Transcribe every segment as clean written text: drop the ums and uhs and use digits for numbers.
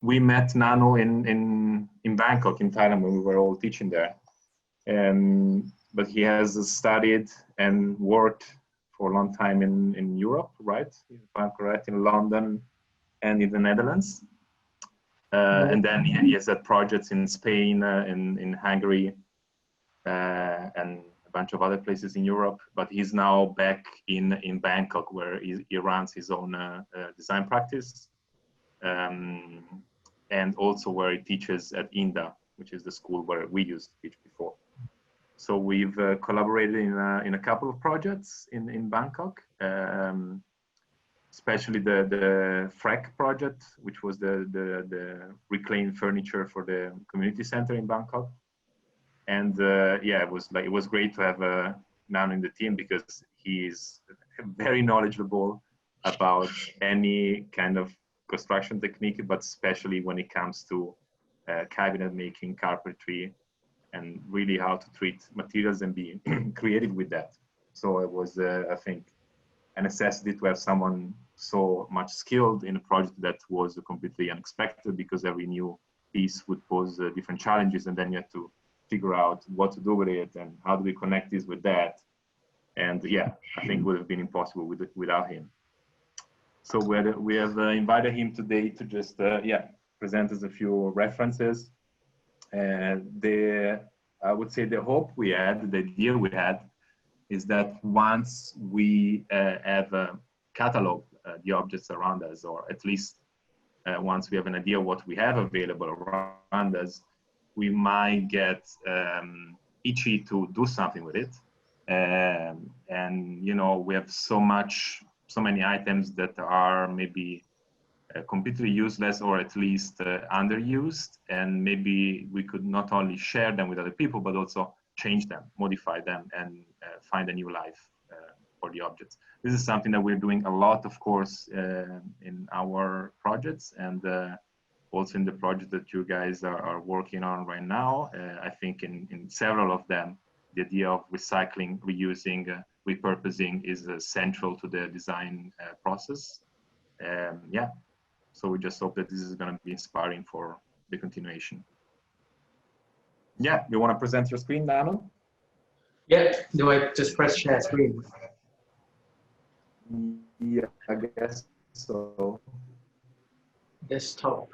we met Nanu in Bangkok, in Thailand, when we were all teaching there. But he has studied and worked for a long time in Europe, right? If I'm correct, in London and in the Netherlands. And then he has had projects in Spain, in Hungary, and a bunch of other places in Europe. But he's now back in Bangkok, where he runs his own design practice, and also where he teaches at INDA, which is the school where we used to teach before. So we've collaborated in a couple of projects in Bangkok, especially the FREC project, which was the reclaimed furniture for the community center in Bangkok. And yeah, it was great to have Nanu in the team, because he is very knowledgeable about any kind of construction technique, but especially when it comes to cabinet making, carpentry, and really how to treat materials and be creative with that. So it was, I think, a necessity to have someone so much skilled in a project that was completely unexpected, because every new piece would pose different challenges, and then you had to figure out what to do with it and how do we connect this with that. And yeah, I think it would have been impossible without him. So we have invited him today to just present us a few references. I would say the hope we had, the idea we had, is that once we have cataloged the objects around us, or at least once we have an idea what we have available around us, we might get itchy to do something with it. And you know, we have so many items that are maybe completely useless, or at least underused, and maybe we could not only share them with other people, but also change them, modify them, and find a new life for the objects. This is something that we're doing a lot, of course, in our projects, and also in the project that you guys are working on right now. I think in several of them, the idea of recycling, reusing, repurposing is central to the design process. Yeah. So we just hope that this is going to be inspiring for the continuation. Yeah, you want to present your screen, Nanu? Yeah, do I just press share screen? Yeah, I guess so. Desktop.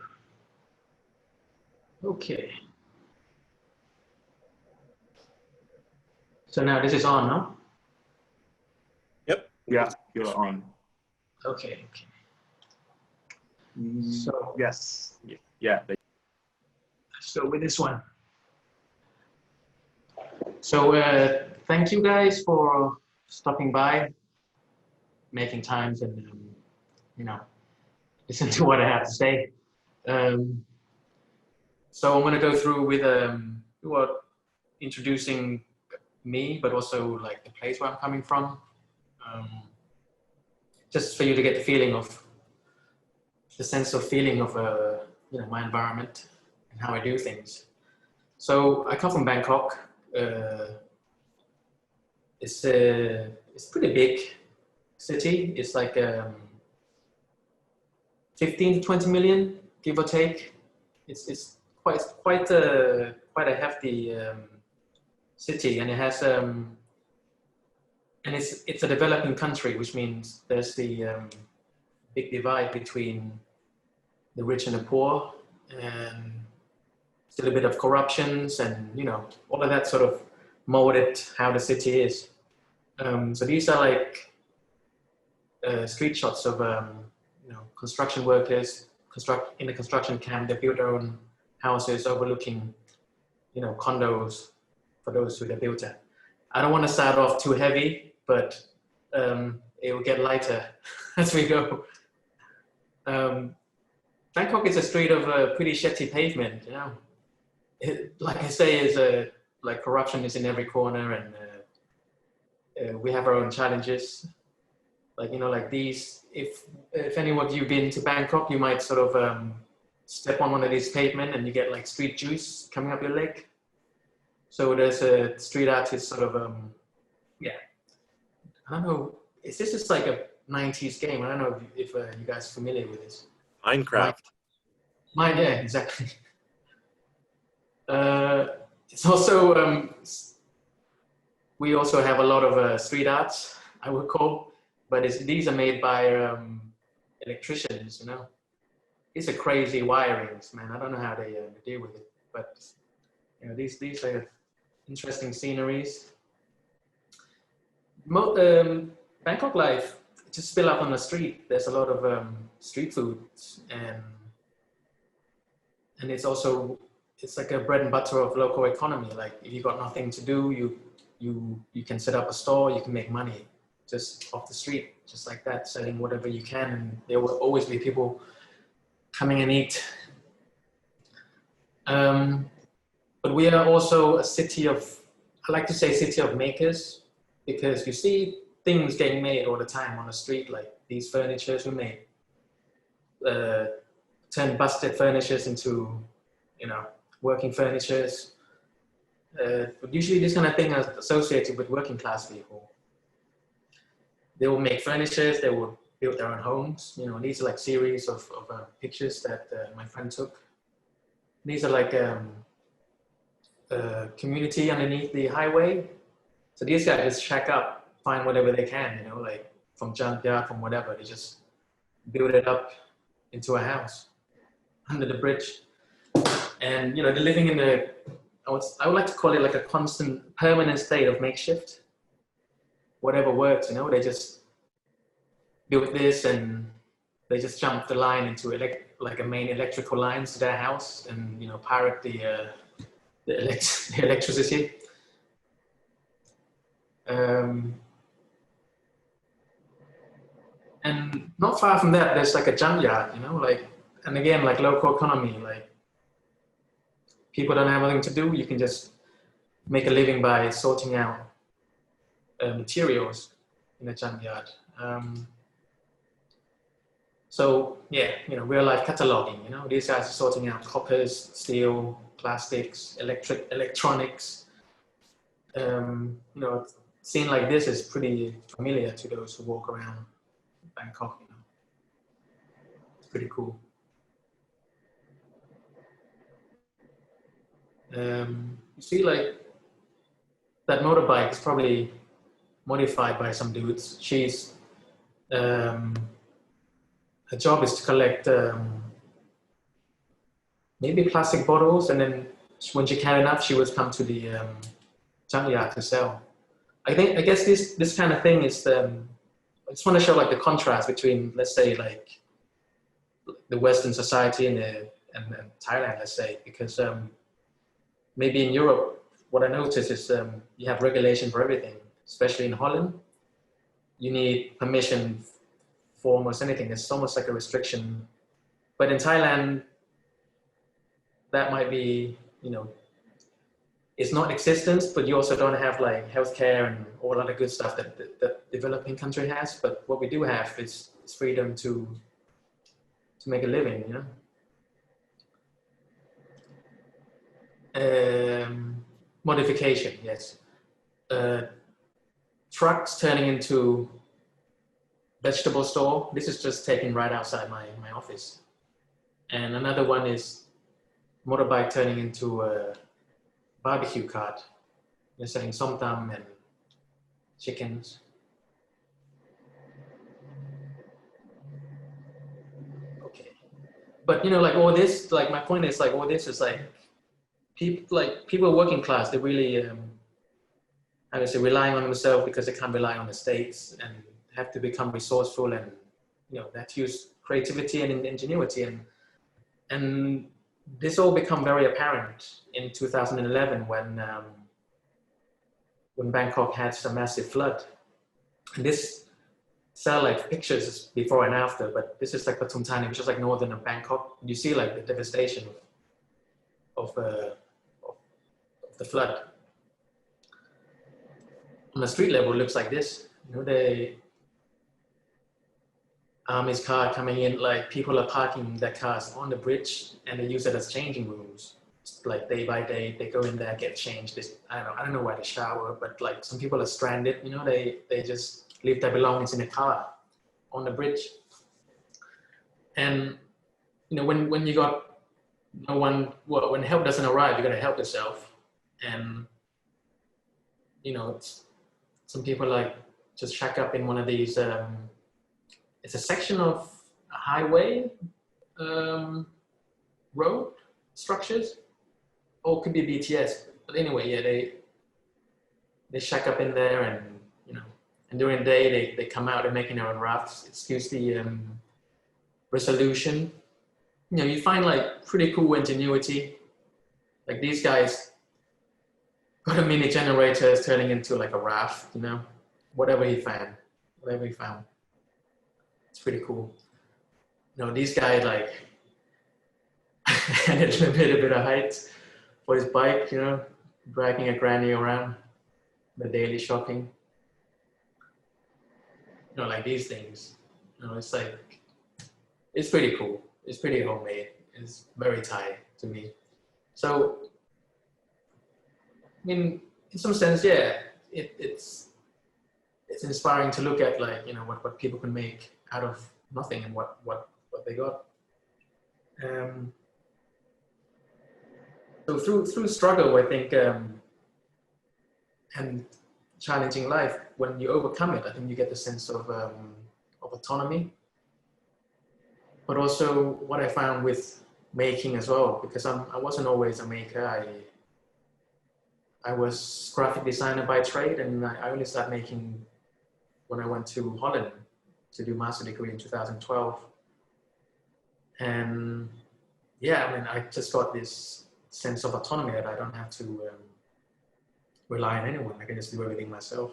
Okay. So now this is on, no? Yep. Yeah, you're on. Okay. Okay. So yes, yeah. So with this one. So thank you guys for stopping by, making times, and you know, listen to what I have to say. So I'm going to go through with introducing me, but also like the place where I'm coming from, just for you to get the feeling of the sense of feeling of you know, my environment and how I do things. So I come from Bangkok. It's a pretty big city. It's like 15 to 20 million, give or take. It's quite a hefty city, and it has and it's a developing country, which means there's the big divide between the rich and the poor, and still a bit of corruptions, and you know, all of that sort of molded how the city is. So these are like street shots of you know, construction workers in the construction camp. They build their own houses overlooking, you know, condos for those who they built at. I don't want to start off too heavy, but it will get lighter as we go. Bangkok is a street of pretty shitty pavement, you know. Like I say, is like corruption is in every corner, and we have our own challenges. Like, you know, like these, if any of you been to Bangkok, you might sort of step on one of these pavement and you get like street juice coming up your leg. So there's a street artist sort of, yeah, I don't know, is this just like a 90s game? I don't know if you guys are familiar with this. Minecraft. Mine, yeah, exactly. It's also, we also have a lot of street arts, I would call, but these are made by electricians, you know. These are crazy wirings, man. I don't know how they deal with it, but you know, these are interesting sceneries. Bangkok life, just spill up on the street. There's a lot of street food, and it's also, it's like a bread and butter of local economy. Like if you got nothing to do, you can set up a store, you can make money just off the street, just like that, selling whatever you can, and there will always be people coming and eat. But we are also a city of, I like to say city of makers, because you see things getting made all the time on the street, like these furnitures we made, turn busted furnitures into, you know, working furnitures. But usually this kind of thing is associated with working class people. They will make furnitures, they will build their own homes. You know, these are like series of pictures that my friend took. These are like community underneath the highway. So these guys just check up, find whatever they can, you know, like from junkyard, from whatever. They just build it up into a house under the bridge. And, you know, they're living in a, I would like to call it like a constant, permanent state of makeshift. Whatever works, you know, they just build this and they just jump the line into like a main electrical lines to their house, and, you know, pirate the electricity. And not far from that, there's like a junkyard, you know, like, and again, like local economy, like people don't have anything to do, you can just make a living by sorting out materials in a junkyard. So yeah, you know, real life cataloging, you know, these guys are sorting out coppers, steel, plastics, electronics. You know, scene like this is pretty familiar to those who walk around Bangkok, you know. It's pretty cool. You see, like, that motorbike is probably modified by some dudes. She's, her job is to collect maybe plastic bottles, and then when she can enough, she would come to the junkyard to sell. I guess this kind of thing is, I just want to show like the contrast between, let's say, like the Western society and Thailand, let's say, because maybe in Europe, what I noticed is you have regulation for everything, especially in Holland. You need permission for almost anything. It's almost like a restriction. But in Thailand, that might be, you know, it's not existence, but you also don't have like healthcare and all other good stuff that the developing country has. But what we do have is freedom to make a living, you know. Modification, yes. Trucks turning into vegetable store. This is just taken right outside my office. And another one is motorbike turning into a barbecue cart. They're selling somtam and chickens. Okay. But, you know, like all this, like my point is like all this is like people working class, they really, how to say, relying on themselves because they can't rely on the states, and have to become resourceful, and, you know, they have to use creativity and ingenuity, and this all become very apparent in 2011 when Bangkok had a massive flood. And this satellite pictures before and after, but this is like Pathum Thani, which is like northern of Bangkok. You see like the devastation of the flood. On the street level, it looks like this. You know, the army's car coming in, like people are parking their cars on the bridge and they use it as changing rooms. Like day by day, they go in there, get changed. I don't know where to shower, but like some people are stranded, you know, they just leave their belongings in a car on the bridge. And, you know, when you got no one, well, when help doesn't arrive, you got to help yourself. And, you know, some people like just shack up in one of these, it's a section of a highway road structures, or it could be BTS. But anyway, yeah, they shack up in there, and you know, and during the day they come out and making their own rafts. Excuse the resolution. You know, you find like pretty cool ingenuity. Like these guys got a mini generator is turning into like a raft. You know, whatever he found. It's pretty cool. You know, these guys like added a bit of height for his bike, you know, dragging a granny around the daily shopping. You know, like these things. You know, it's like, it's pretty cool. It's pretty homemade. It's very Thai to me. So, I mean, in some sense, yeah, it's inspiring to look at, like, you know, what people can make out of nothing and what they got. So through struggle, I think, and challenging life, when you overcome it, I think you get the sense of autonomy. But also what I found with making as well, because I wasn't always a maker. I was graphic designer by trade, and I only started making when I went to Holland to do master degree in 2012. And yeah, I mean, I just got this sense of autonomy that I don't have to rely on anyone. I can just do everything myself.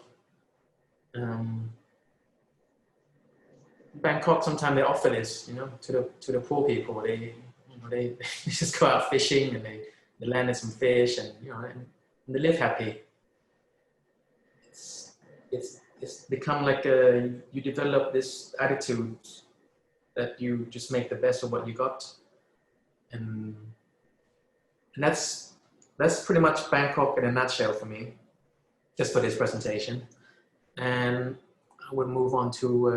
Bangkok, sometimes they offer this, you know, to the poor people. They just go out fishing, and they land some fish, and you know, and they live happy. It's become like you develop this attitude that you just make the best of what you got, and that's pretty much Bangkok in a nutshell for me, just for this presentation. And I will move on to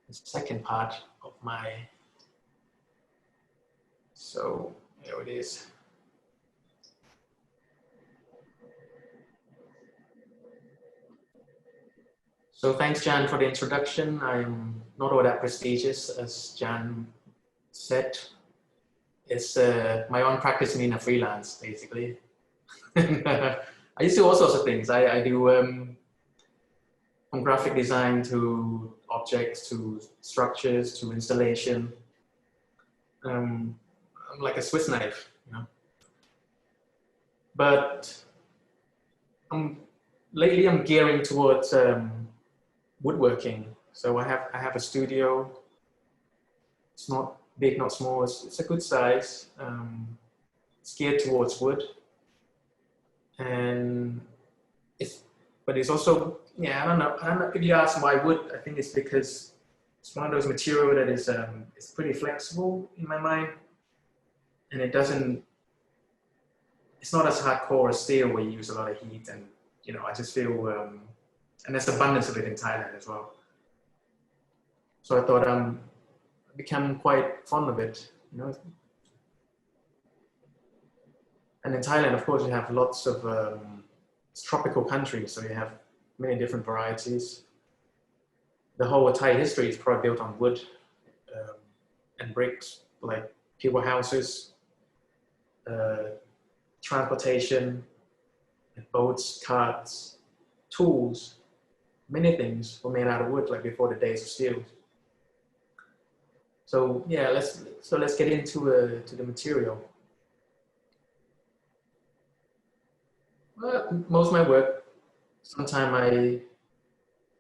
the second part of my, so here it is. So thanks, Jan, for the introduction. I'm not all that prestigious, as Jan said. It's my own practice mean a freelance, basically. I used to do all sorts of things. I do from graphic design to objects to structures to installation. I'm like a Swiss knife, you know. But lately I'm gearing towards woodworking. So I have a studio. It's not big, not small. It's a good size. It's geared towards wood, and but it's also, yeah, I don't know if you ask why wood. I think it's because it's one of those material that is it's pretty flexible in my mind, and it's not as hardcore as steel where you use a lot of heat, and you know, I just feel and there's abundance of it in Thailand as well. So I thought I become quite fond of it, you know. And in Thailand, of course, you have lots of it's tropical country, so you have many different varieties. The whole Thai history is probably built on wood and bricks, like people houses, transportation, boats, carts, tools, many things were made out of wood, like before the days of steel. So yeah, let's get into to the material. Well, most of my work, sometimes I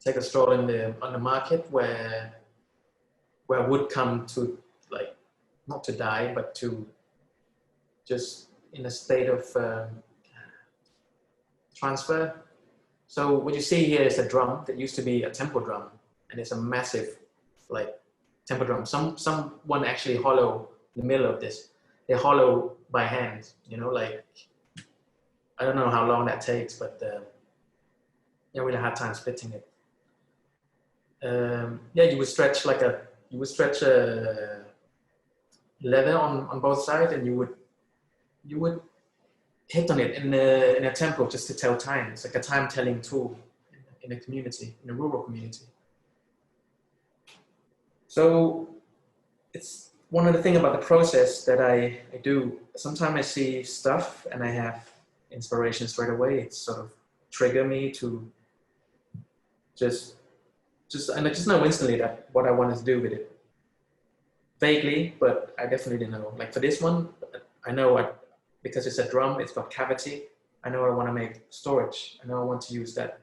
take a stroll on the market where wood come to, like, not to die, but to just in a state of transfer. So what you see here is a drum that used to be a temple drum, and it's a massive, like, temple drum. Someone actually hollow the middle of this. They hollow by hand, you know, like, I don't know how long that takes, but yeah, really hard time splitting it. Yeah, you would stretch leather on both sides, and you would hit on it in a tempo just to tell time. It's like a time telling tool in a community, in a rural community. So it's one of the things about the process that I do. Sometimes I see stuff and I have inspiration straight away. It sort of trigger me to just and I just know instantly that what I want to do with it. Vaguely, but I definitely know. Like for this one, I know because it's a drum, it's got cavity. I know I want to make storage. I know I want to use that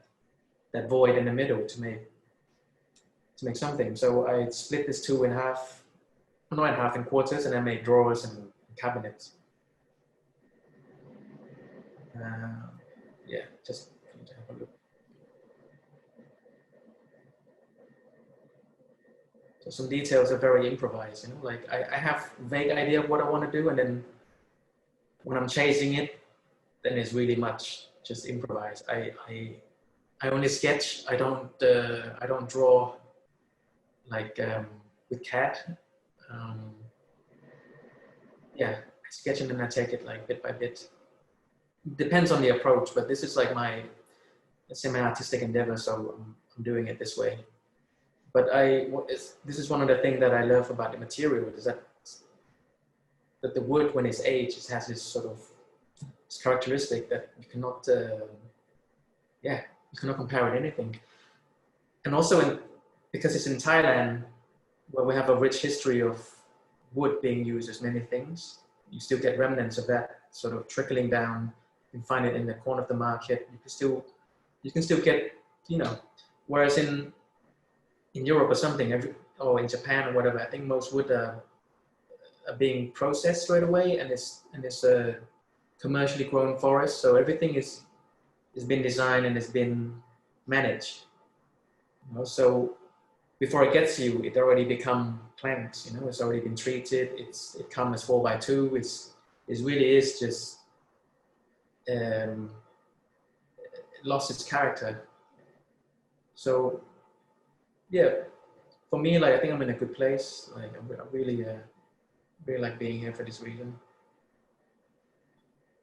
void in the middle to make something. So I split this two in half, not in half, in quarters, and I made drawers and cabinets. Yeah, just to have a look. So some details are very improvised, you know, like I have a vague idea of what I want to do, and then when I'm chasing it, then it's really much just improvised. I only sketch. I don't draw like with CAD. Yeah, I sketch and then I take it like bit by bit. Depends on the approach, but this is like my semi-artistic endeavor, so I'm doing it this way. But this is one of the things that I love about the material, is that the wood, when it's aged, it has this sort of characteristic that you cannot, you cannot compare with anything. And also, because it's in Thailand, where we have a rich history of wood being used as many things, you still get remnants of that sort of trickling down. You can find it in the corner of the market. You can still get, you know, whereas in Europe or something, or in Japan or whatever, I think most wood are being processed straight away, and it's a commercially grown forest. So everything is been designed and it's been managed. You know, so before it gets you, it already become planks. You know, it's already been treated. It comes as 4x2. It really is just it lost its character. So yeah, for me, like I think I'm in a good place. Like I really like being here for this reason.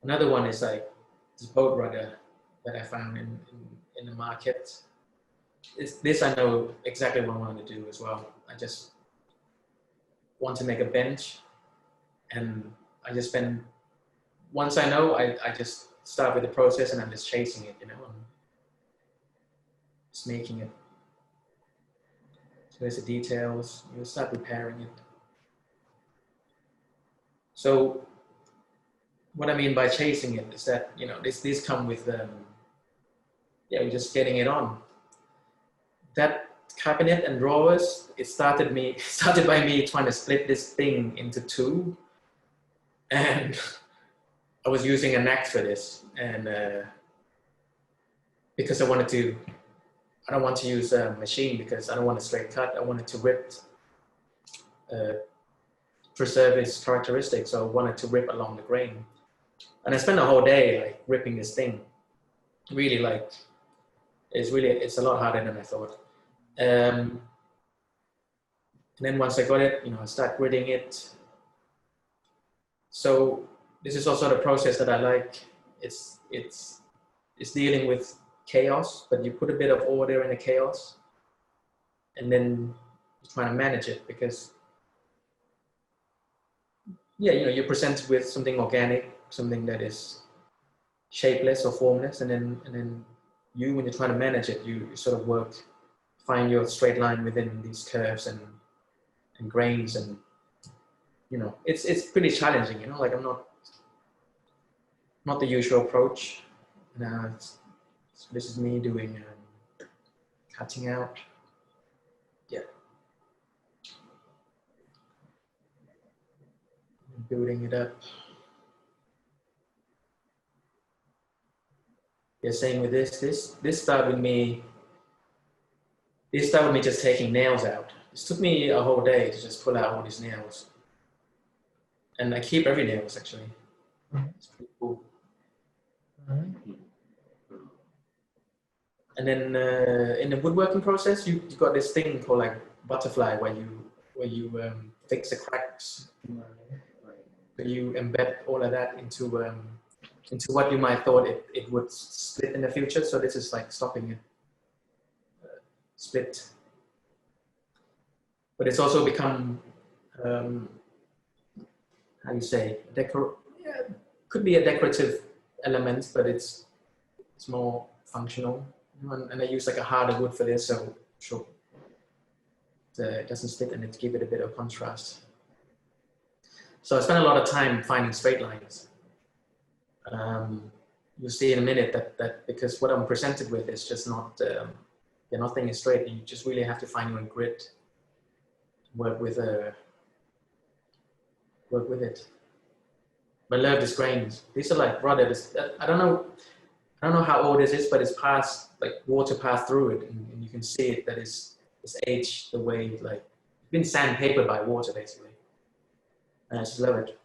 Another one is like this boat rudder that I found in the market. This I know exactly what I want to do as well. I just want to make a bench, and I just spend, once I know, I just start with the process and I'm just chasing it, you know, and just making it. So there's the details, you start preparing it. So what I mean by chasing it is that, you know, these come with, we're just getting it on. That cabinet and drawers, it started by me trying to split this thing into two, and I was using an axe for this, and because I don't want to use a machine because I don't want a straight cut. I wanted to rip, preserve its characteristics, so I wanted to rip along the grain. And I spent a whole day like ripping this thing. Really, like, it's a lot harder than I thought. And then once I got it, you know, I start gridding it. So this is also the process that I like. It's dealing with chaos, but you put a bit of order in the chaos, and then you're trying to manage it, because you know, you're presented with something organic, something that is shapeless or formless, and then when you're trying to manage it, you sort of find your straight line within these curves and grains, and you know, it's pretty challenging, you know, like I'm not the usual approach. So this is me doing cutting out. Yeah. Building it up. Yeah, same with this started with me. This started with me just taking nails out. It took me a whole day to just pull out all these nails. And I keep every nails actually. It's pretty cool. And then in the woodworking process, you got this thing called like butterfly, where you fix the cracks. So you embed all of that into what you might thought it would split in the future. So this is like stopping it split. But it's also become, how you say, could be a decorative element, but it's more functional. And I use like a harder wood for this, so sure, it doesn't split and it gives it a bit of contrast. So I spent a lot of time finding straight lines. You'll see in a minute that because what I'm presented with is just not, nothing is straight. You just really have to find your grid, work with it. But I love these grains. These are like rather, I don't know how old this is, but it's passed, like water passed through it, and you can see it that it's aged the way, like it's been sandpapered by water basically. And I just love it.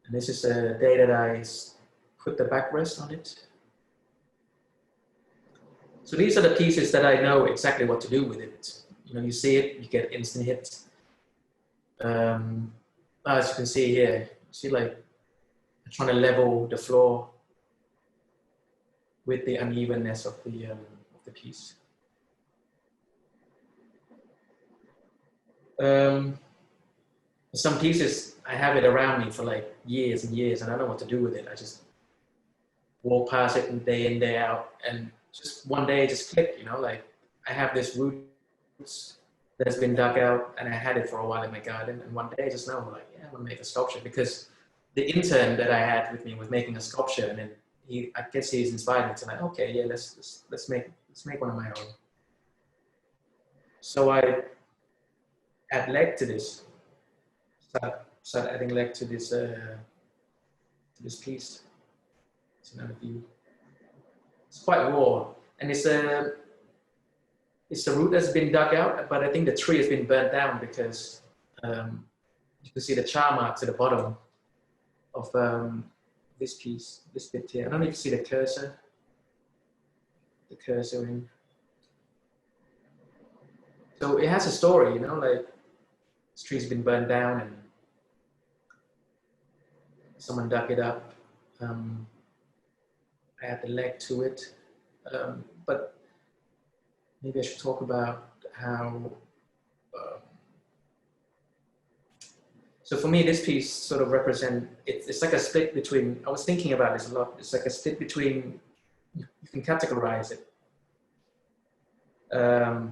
And this is a day that I put the backrest on it. So these are the pieces that I know exactly what to do with it. You know, you see it, you get instant hits. As you can see here, see like I'm trying to level the floor with the unevenness of the piece. Some pieces, I have it around me for like years and years, and I don't know what to do with it. I just walk past it day in, day out, and just one day it just clicked, you know, like I have this roots that's been dug out, and I had it for a while in my garden, and one day I just know, like, yeah, I'm gonna make a sculpture, because the intern that I had with me was making a sculpture, and then I guess he's inspired me to like, okay, yeah, let's make one of my own. So I add leg to this. Start adding leg to this piece. It's another view. It's quite raw, and it's a root that's been dug out, but I think the tree has been burnt down because you can see the char marks at the bottom of this piece, this bit here. I don't know if you see the cursor. The cursor in. So it has a story, you know, like this tree's been burned down and someone dug it up. I add the leg to it, but maybe I should talk about how. So for me, this piece sort of represents, it's like a split between, I was thinking about this a lot, it's like a split between, you can categorize it.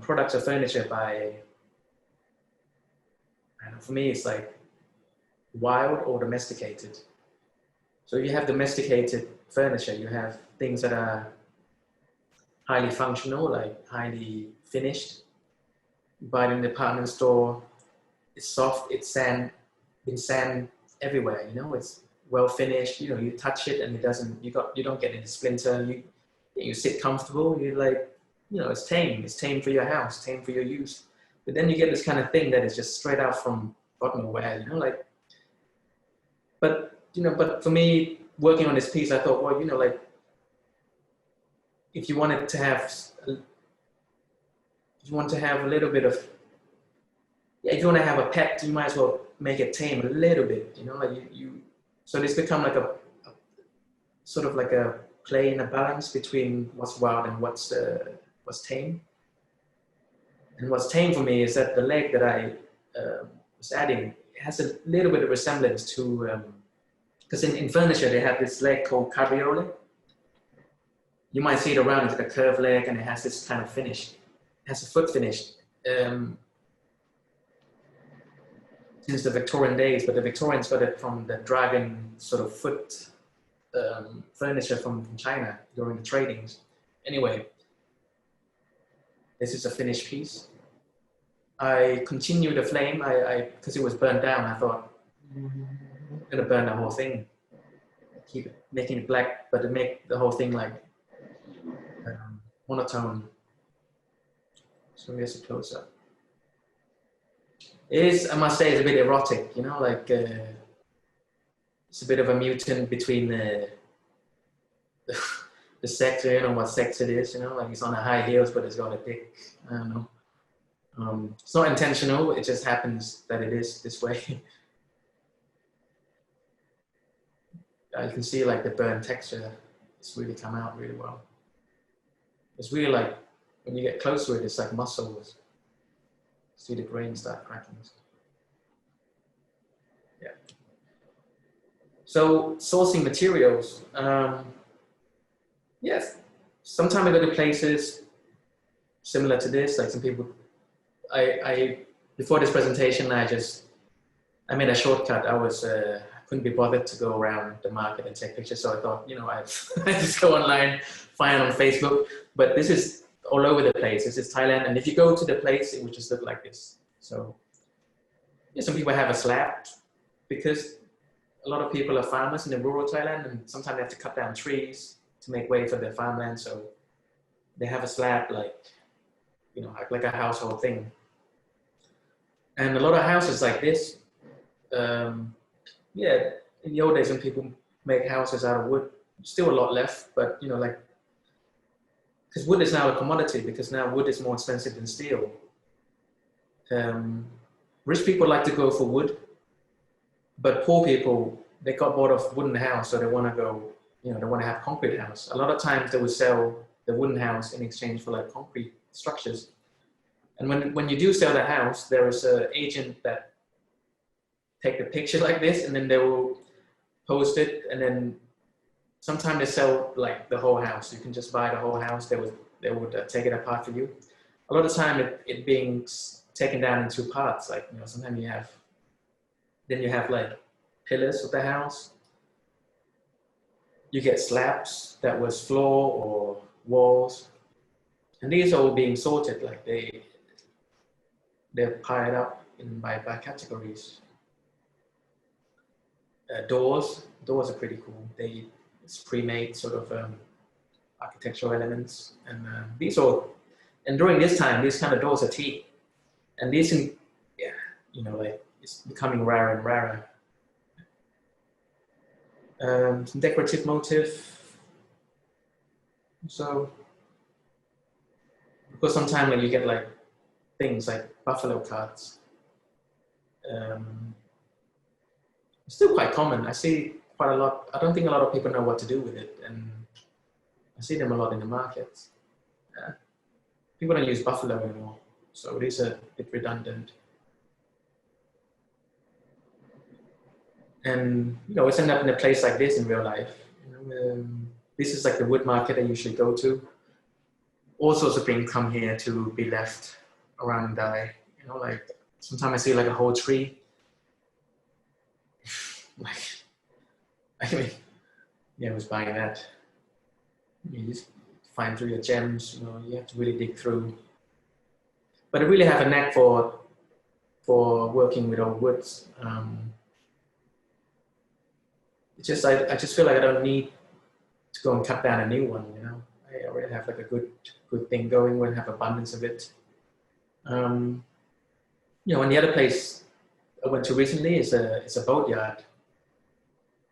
Products or furniture by, I don't know, for me it's like wild or domesticated. So you have domesticated furniture, you have things that are highly functional, like highly finished. You buy it in the department store, it's soft, it's been sand everywhere, you know, it's well finished, you know, you touch it and it doesn't, you don't get any splinter, you sit comfortable, you like, you know, it's tame for your house, tame for your use. But then you get this kind of thing that is just straight out from God knows where, you know, like, but for me, working on this piece, I thought, well, you know, like, if you wanted to have, if you want to have a little bit of, yeah, if you want to have a pet, you might as well make it tame a little bit, you know, like so this become like a sort of like a play in a balance between what's wild and what's tame. And what's tame for me is that the leg that I was adding has a little bit of resemblance to, because in furniture they have this leg called cabriole. You might see it around, it's like a curved leg and it has this kind of finish. It has a foot finish. Since the Victorian days, but the Victorians got it from the dragon sort of foot furniture from China during the tradings. Anyway, this is a finished piece. I continued the flame, because it was burned down, I thought, I'm gonna burn the whole thing. Keep it, making it black, but to make the whole thing like monotone. So here's a close up. It is, I must say, it's a bit erotic, you know, like it's a bit of a mutant between the sex, you know what sex it is, you know, like it's on the high heels, but it's got a dick, I don't know. It's not intentional, it just happens that it is this way. You can see like the burn texture, it's really come out really well. It's really like, when you get close to it, it's like muscles. See the grain start cracking. Yeah. So sourcing materials, yes, sometimes I go to places similar to this, like some people, before this presentation, I made a shortcut. I couldn't be bothered to go around the market and take pictures. So I thought, you know, I just go online, find on Facebook, but this is all over the place. This is Thailand. And if you go to the place, it would just look like this. So yeah, some people have a slab because a lot of people are farmers in the rural Thailand, and sometimes they have to cut down trees to make way for their farmland. So they have a slab, like, you know, like a household thing. And a lot of houses like this, yeah, in the old days when people make houses out of wood, still a lot left, but you know, like, because wood is now a commodity, because now wood is more expensive than steel. Rich people like to go for wood, but poor people, they got bored of wooden house, so they want to go, you know, they want to have concrete house. A lot of times they would sell the wooden house in exchange for like concrete structures. And when you do sell the house, there is an agent that take the picture like this, and then they will post it, and then sometimes they sell like the whole house. You can just buy the whole house. They would take it apart for you. A lot of time it being taken down into parts. Like, you know, sometimes you have like pillars of the house. You get slabs that was floor or walls, and these are all being sorted. Like they're piled up by categories. Doors are pretty cool. It's pre-made sort of architectural elements, and and during this time, these kind of doors are teak, and these, yeah, you know, like it's becoming rarer and rarer. Some decorative motif. So, because sometimes like you get like things like buffalo cards. It's still quite common. I see quite a lot. I don't think a lot of people know what to do with it, and I see them a lot in the markets. People don't use buffalo anymore, so it is a bit redundant. And you know, it's ended up in a place like this in real life. You know, this is like the wood market I usually go to. All sorts of things come here to be left around and die. You know, like sometimes I see like a whole tree. Like, I mean, yeah, I was buying that. You just find through your gems. You know, you have to really dig through. But I really have a knack for working with old woods. It's just I just feel like I don't need to go and cut down a new one. You know, I already have like a good thing going. We'll have abundance of it. You know, and the other place I went to recently is a boatyard.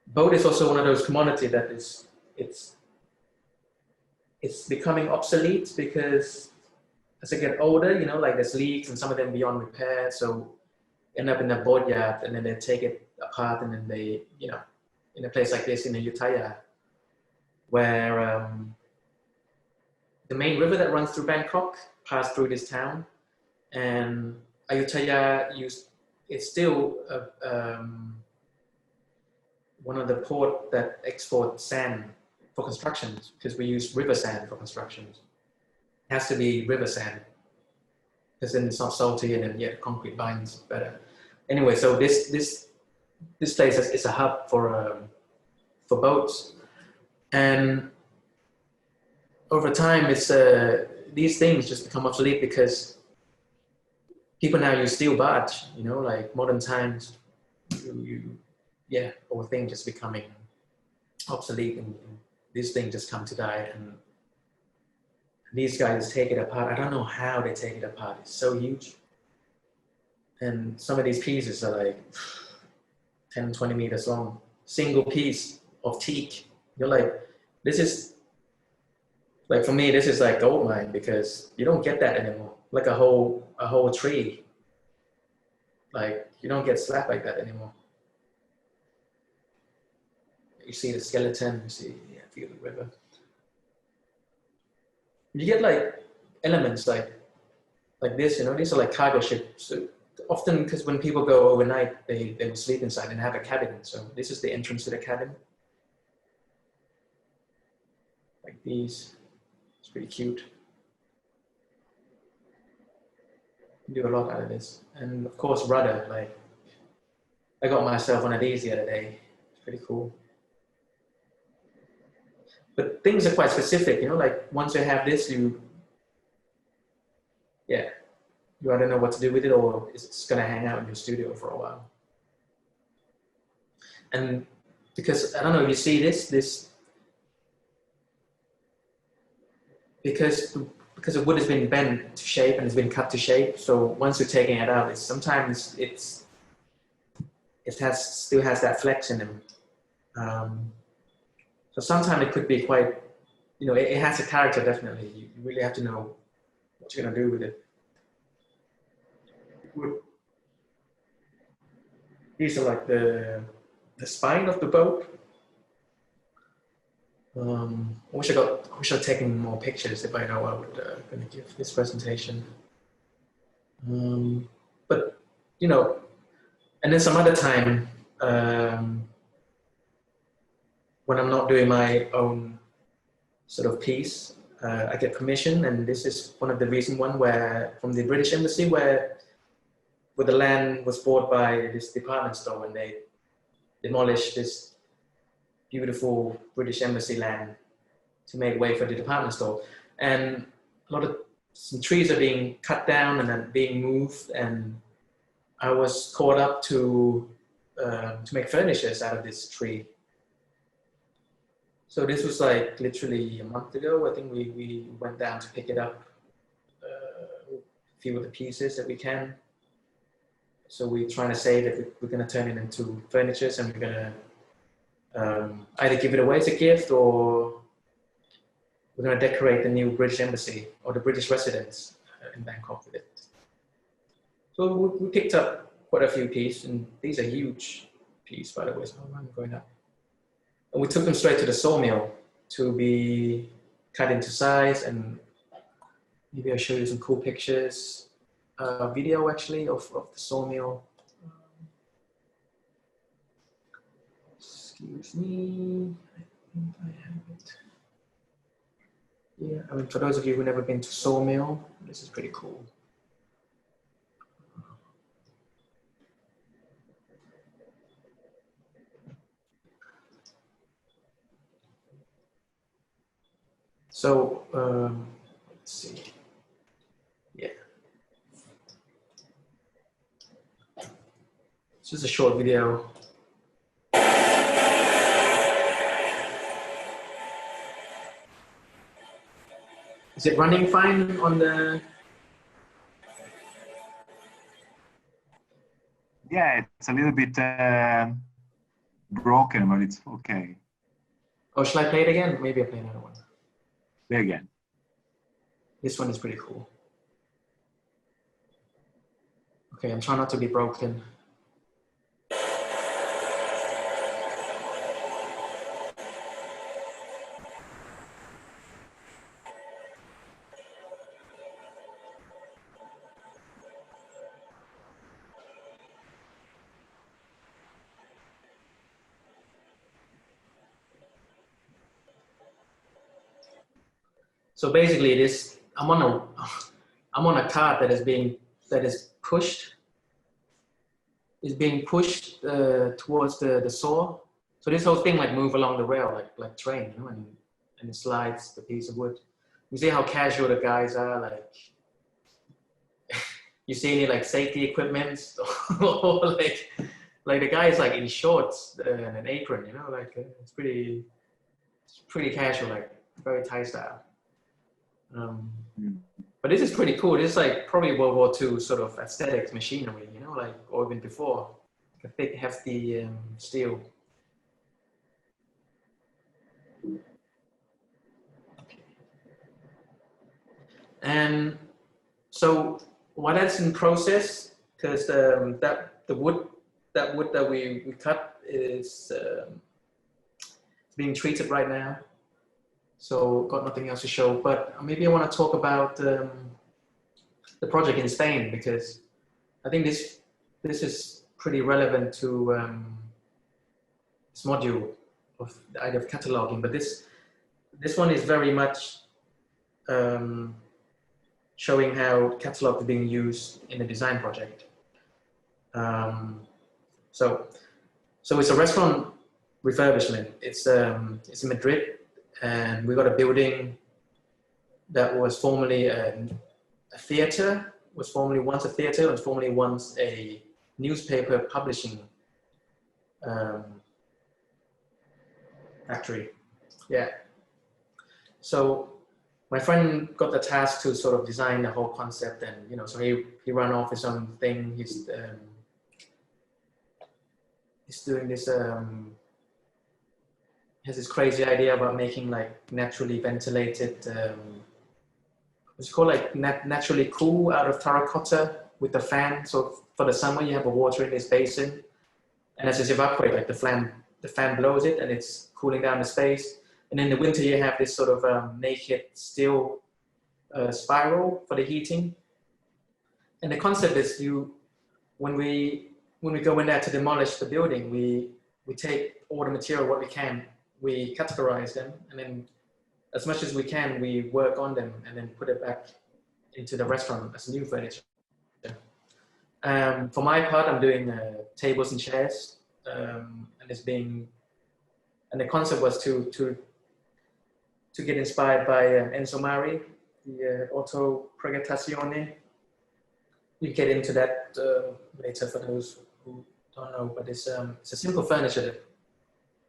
Boat is also one of those commodities that it's becoming obsolete, because as I get older, you know, like there's leaks and some of them beyond repair, so end up in a boatyard, and then they take it apart, and then they, you know, in a place like this in Ayutthaya, where the main river that runs through Bangkok passed through this town, and Ayutthaya it's still one of the port that exports sand for construction, because we use river sand for construction. It has to be river sand, because then it's not salty, and then yet concrete binds better. Anyway, so this place is a hub for boats, and over time, it's these things just become obsolete because people now use steel barge. You know, like modern times, whole thing just becoming obsolete, and these things just come to die, and these guys take it apart. I don't know how they take it apart. It's so huge, and some of these pieces are like 10, 20 meters long. Single piece of teak. You're like, this is Like for me, this is like gold mine because you don't get that anymore. Like a whole tree. Like you don't get slab like that anymore. You see the skeleton, you see, yeah, feel the river. You get like elements like this, you know, these are like cargo ships. So often, because when people go overnight, they will sleep inside and have a cabin. So this is the entrance to the cabin. Like these, it's pretty cute. Do a lot out of this. And of course, rudder, like I got myself one of these the other day. It's pretty cool. But things are quite specific, you know, like once you have this, you either know what to do with it or it's gonna hang out in your studio for a while. And because, I don't know if you see this, because the wood has been bent to shape and it's been cut to shape, so once you're taking it out, sometimes it still has that flex in them. So sometimes it could be quite, you know, it has a character, definitely. You really have to know what you're gonna do with it. These are like the spine of the boat. I wish I'd taken more pictures if I know I would gonna give this presentation. But you know, and then some other time when I'm not doing my own sort of piece, I get permission, and this is one of the recent one where from the British Embassy where the land was bought by this department store when they demolished this beautiful British Embassy land to make way for the department store. And some trees are being cut down and then being moved, and I was called up to make furnitures out of this tree. So this was like literally a month ago. I think we went down to pick it up, a few of the pieces that we can. So we're trying to say that we're going to turn it into furniture, and we're going to either give it away as a gift or we're going to decorate the new British Embassy or the British residence in Bangkok with it. So we picked up quite a few pieces, and these are huge pieces, by the way, so I'm going up. And we took them straight to the sawmill to be cut into size, and maybe I'll show you some cool pictures. Video actually of the sawmill. Excuse me, I think I have it. Yeah, I mean, for those of you who've never been to sawmill, this is pretty cool. So let's see. Yeah. It's just a short video. Is it running fine on the? Yeah, it's a little bit broken, but it's okay. Oh, shall I play it again? Maybe I'll play another one. Play again. This one is pretty cool. Okay, I'm trying not to be broken. So basically, I'm on a cart that is pushed. Is being pushed towards the saw. So this whole thing like move along the rail like train, you know, and it slides the piece of wood. You see how casual the guys are, like you see any like safety equipment or like the guy is like in shorts and an apron, you know, like it's pretty casual, like very Thai style. But this is pretty cool. This is like probably World War II sort of aesthetics machinery, you know, like or even before, like a thick, hefty steel. And so while that's in process, because the wood that we cut is being treated right now, so got nothing else to show. But maybe I want to talk about the project in Spain, because I think this is pretty relevant to this module of the idea of cataloging. But this one is very much showing how catalog is being used in a design project. So it's a restaurant refurbishment. It's in Madrid, and we got a building that was formerly a theater, was formerly once a theater, was formerly once a newspaper publishing factory. Yeah. So my friend got the task to sort of design the whole concept, and so he ran off his own thing. He's doing this. Has this crazy idea about making like naturally ventilated, what's it called, like naturally cool out of terracotta with the fan. So for the summer you have the water in this basin, and as it evaporates, like the fan blows it, and it's cooling down the space. And in the winter you have this sort of naked steel spiral for the heating. And the concept is when we go in there to demolish the building, we take all the material what we can, we categorize them, and then as much as we can we work on them and then put it back into the restaurant as new furniture. For my part, I'm doing tables and chairs, and the concept was to get inspired by Enzo Mari, the Autoprogettazione. We get into that later for those who don't know, but it's a simple furniture.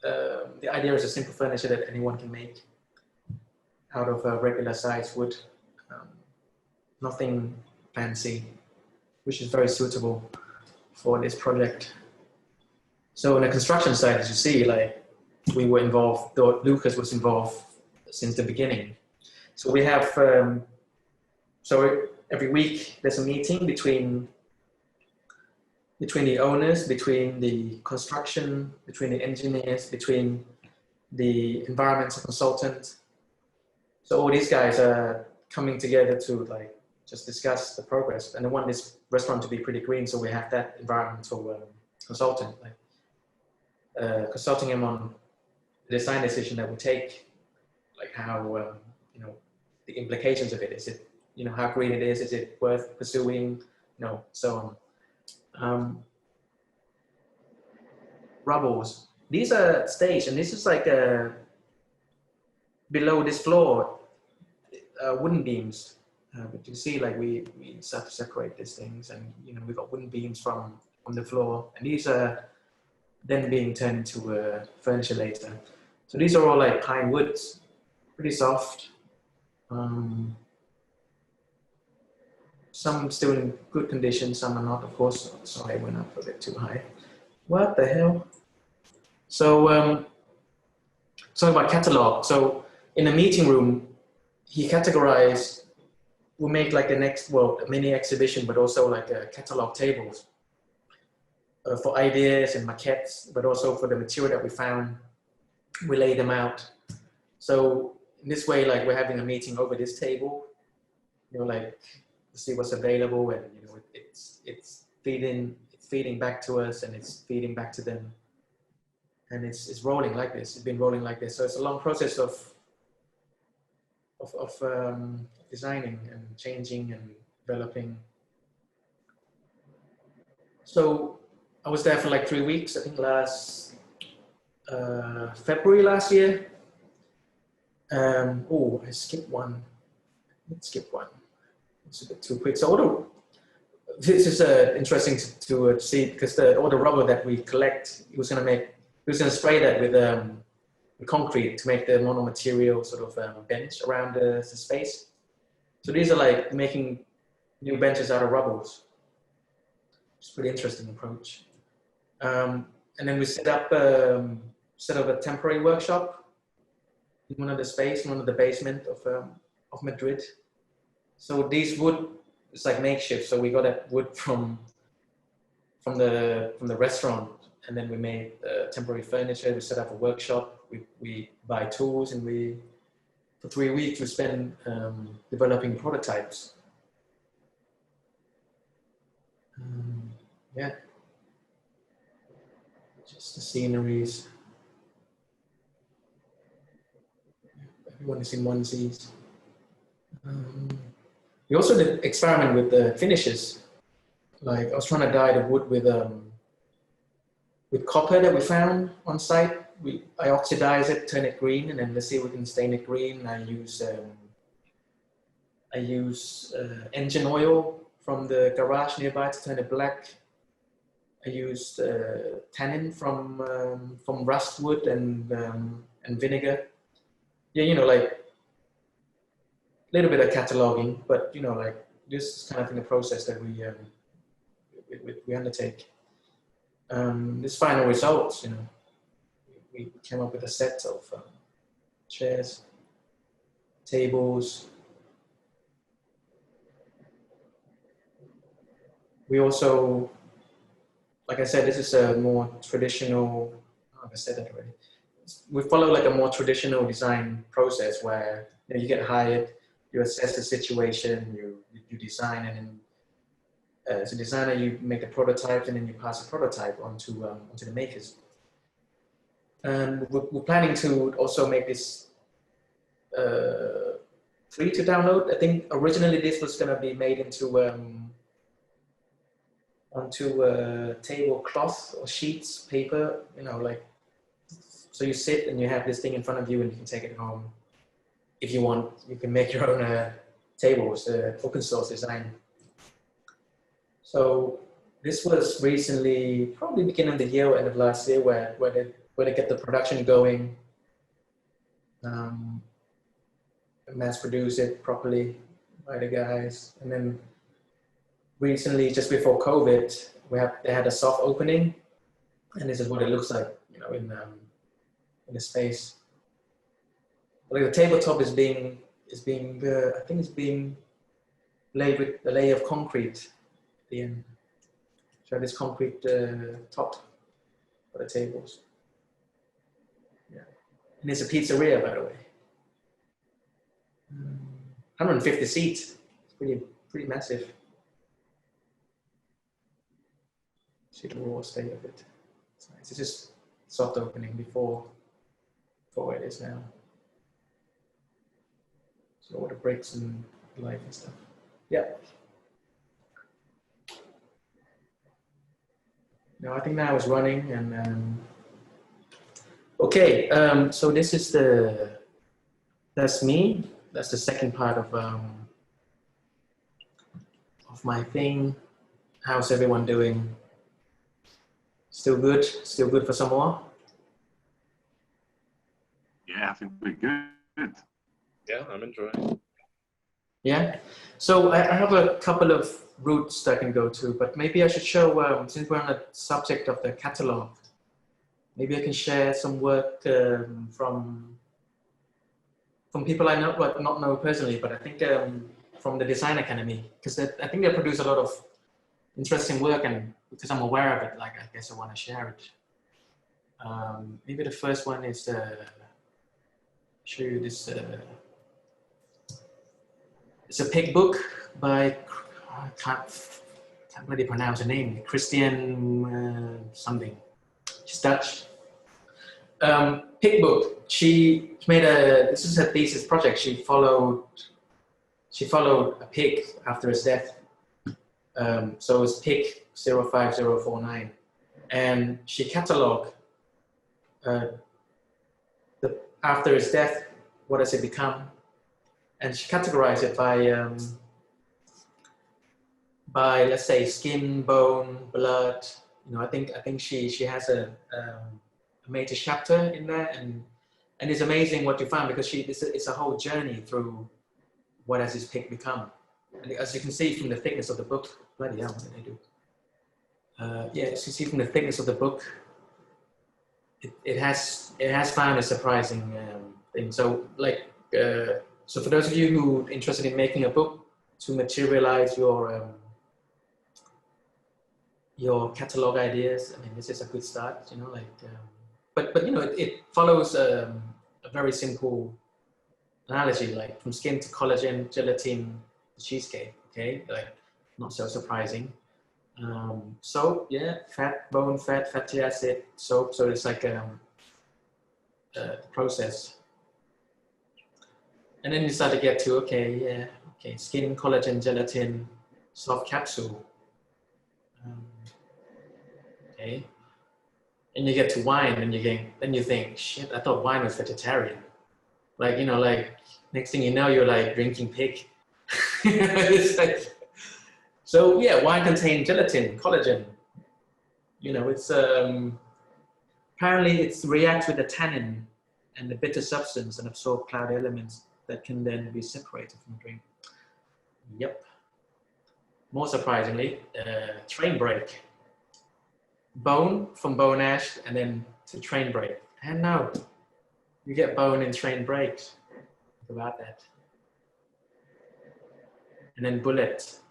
The idea is a simple furniture that anyone can make out of regular size wood. Nothing fancy, which is very suitable for this project. So on the construction side, as you see, like we were involved, though Lucas was involved since the beginning. So we have, so every week there's a meeting between the owners, between the construction, between the engineers, between the environmental consultant. So all these guys are coming together to like just discuss the progress. And I want this restaurant to be pretty green, so we have that environmental consultant, like consulting him on the design decision that we take, like how the implications of it. Is it how green it is it worth pursuing, so on. Rubbles, these are staged, and this is like below this floor wooden beams, but you see like we start to separate these things, and we've got wooden beams from the floor, and these are then being turned into furniture later. So these are all like pine woods, pretty soft. Some still in good condition, some are not, of course. Sorry, I went up a bit too high. What the hell? So, talking about catalog. So in the meeting room, he categorized, we make like a mini exhibition, but also like catalog tables for ideas and maquettes, but also for the material that we found, we lay them out. So in this way, like we're having a meeting over this table, like to see what's available, and it's feeding back to us, and it's feeding back to them, and it's rolling like this. It's been rolling like this. So it's a long process of designing and changing and developing. So I was there for like 3 weeks. I think last February last year. Oh, I skipped one. Let's skip one. It's a bit too quick. So this is interesting to see, because all the rubber that we collect, he was going to spray that with concrete to make the monomaterial sort of bench around the space. So these are like making new benches out of rubbles. It's a pretty interesting approach. And then we set up a temporary workshop in one of the basement of Madrid. So these wood, it's like makeshift. So we got that wood from the restaurant, and then we made temporary furniture. We set up a workshop. We buy tools, and for 3 weeks we spend developing prototypes. Yeah, just the sceneries. Everyone is in onesies. We also did experiment with the finishes. Like I was trying to dye the wood with copper that we found on site. I oxidize it, turn it green, and then let's see if we can stain it green. I use engine oil from the garage nearby to turn it black. I used tannin from rust wood and vinegar. Yeah, you know, like a little bit of cataloging, but you know, like this is kind of in the process that we undertake. This final results, you know, we came up with a set of chairs, tables. We also, like I said, this is a more traditional, I said that already. We follow like a more traditional design process where you get hired, you assess the situation, you design, and then as a designer, you make the prototypes, and then you pass the prototype onto the makers. And we're planning to also make this free to download. I think originally this was going to be made onto tablecloth or sheets, paper, you know, like, so you sit and you have this thing in front of you and you can take it home. If you want, you can make your own tables, open source design. So this was recently, probably beginning of the year or end of last year, where they get the production going, mass produce it properly by the guys, and then recently, just before COVID, they had a soft opening, and this is what it looks like, you know, in the space. Like the tabletop is being I think it's being laid with a layer of concrete at the end. So this concrete top for the tables. Yeah, and it's a pizzeria, by the way. 150 seats. It's pretty massive. See the raw state of it. It's nice. It's just soft opening before it is now. So all the bricks and light and stuff. Yeah. No, I think now it's running, and okay. So this is that's me. That's the second part of my thing. How's everyone doing? Still good? Still good for some more? Yeah, I think we're good. Yeah, I'm enjoying. Yeah. So I have a couple of routes that I can go to, but maybe I should show, since we're on the subject of the catalog, maybe I can share some work from people I know, but not know personally, but I think from the Design Academy, because I think they produce a lot of interesting work, and because I'm aware of it, like I guess I want to share it. Maybe the first one is show you this. It's a pig book by I can't really pronounce the name. Christian something. She's Dutch. Pig book. She made this is her thesis project. She followed a pig after his death. So it's pig 05049, and she cataloged after his death, what does it become, and she categorized it by let's say skin, bone, blood. You know, I think she has a major chapter in there, and it's amazing what you found, because it's a whole journey through what has this pig become. And as you can see from the thickness of the book, bloody hell, what did I do? Yeah, as you see from the thickness of the book, it has found a surprising thing. So like, so for those of you who are interested in making a book, to materialize your catalog ideas. I mean, this is a good start, you know, like, but you know, it follows a very simple analogy, like from skin to collagen, gelatin, to cheesecake, okay? Like, not so surprising. Soap, yeah, fat, bone fat, fatty acid, soap, so it's like the process. And then you start to get to, okay, skin, collagen, gelatin, soft capsule. Okay, and you get to wine, and then you think, shit, I thought wine was vegetarian. Like, you know, like next thing you know, you're like drinking pig. It's like, so yeah, wine contains gelatin, collagen. You know, it's apparently it's reacts with the tannin and the bitter substance and absorb cloud elements that can then be separated from the drink. Yep. More surprisingly, train brake. Bone from bone ash and then to train brake. And no, you get bone in train brakes. Think about that. And then bullet.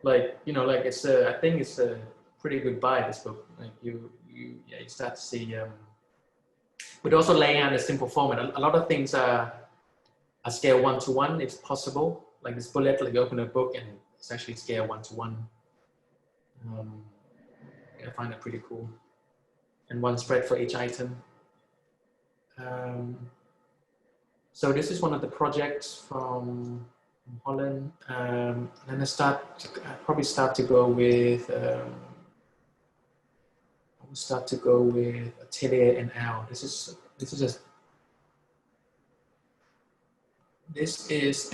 Like, you know, like it's I think it's a pretty good buy, this book. Like you start to see, but also laying out a simple format. A lot of things are scale 1-to-1 if possible. Like this bullet, like you open a book and it's actually scale 1-to-1. I find it pretty cool. And one spread for each item. So this is one of the projects from Holland. And then I probably start to go with Atelier and Owl. This is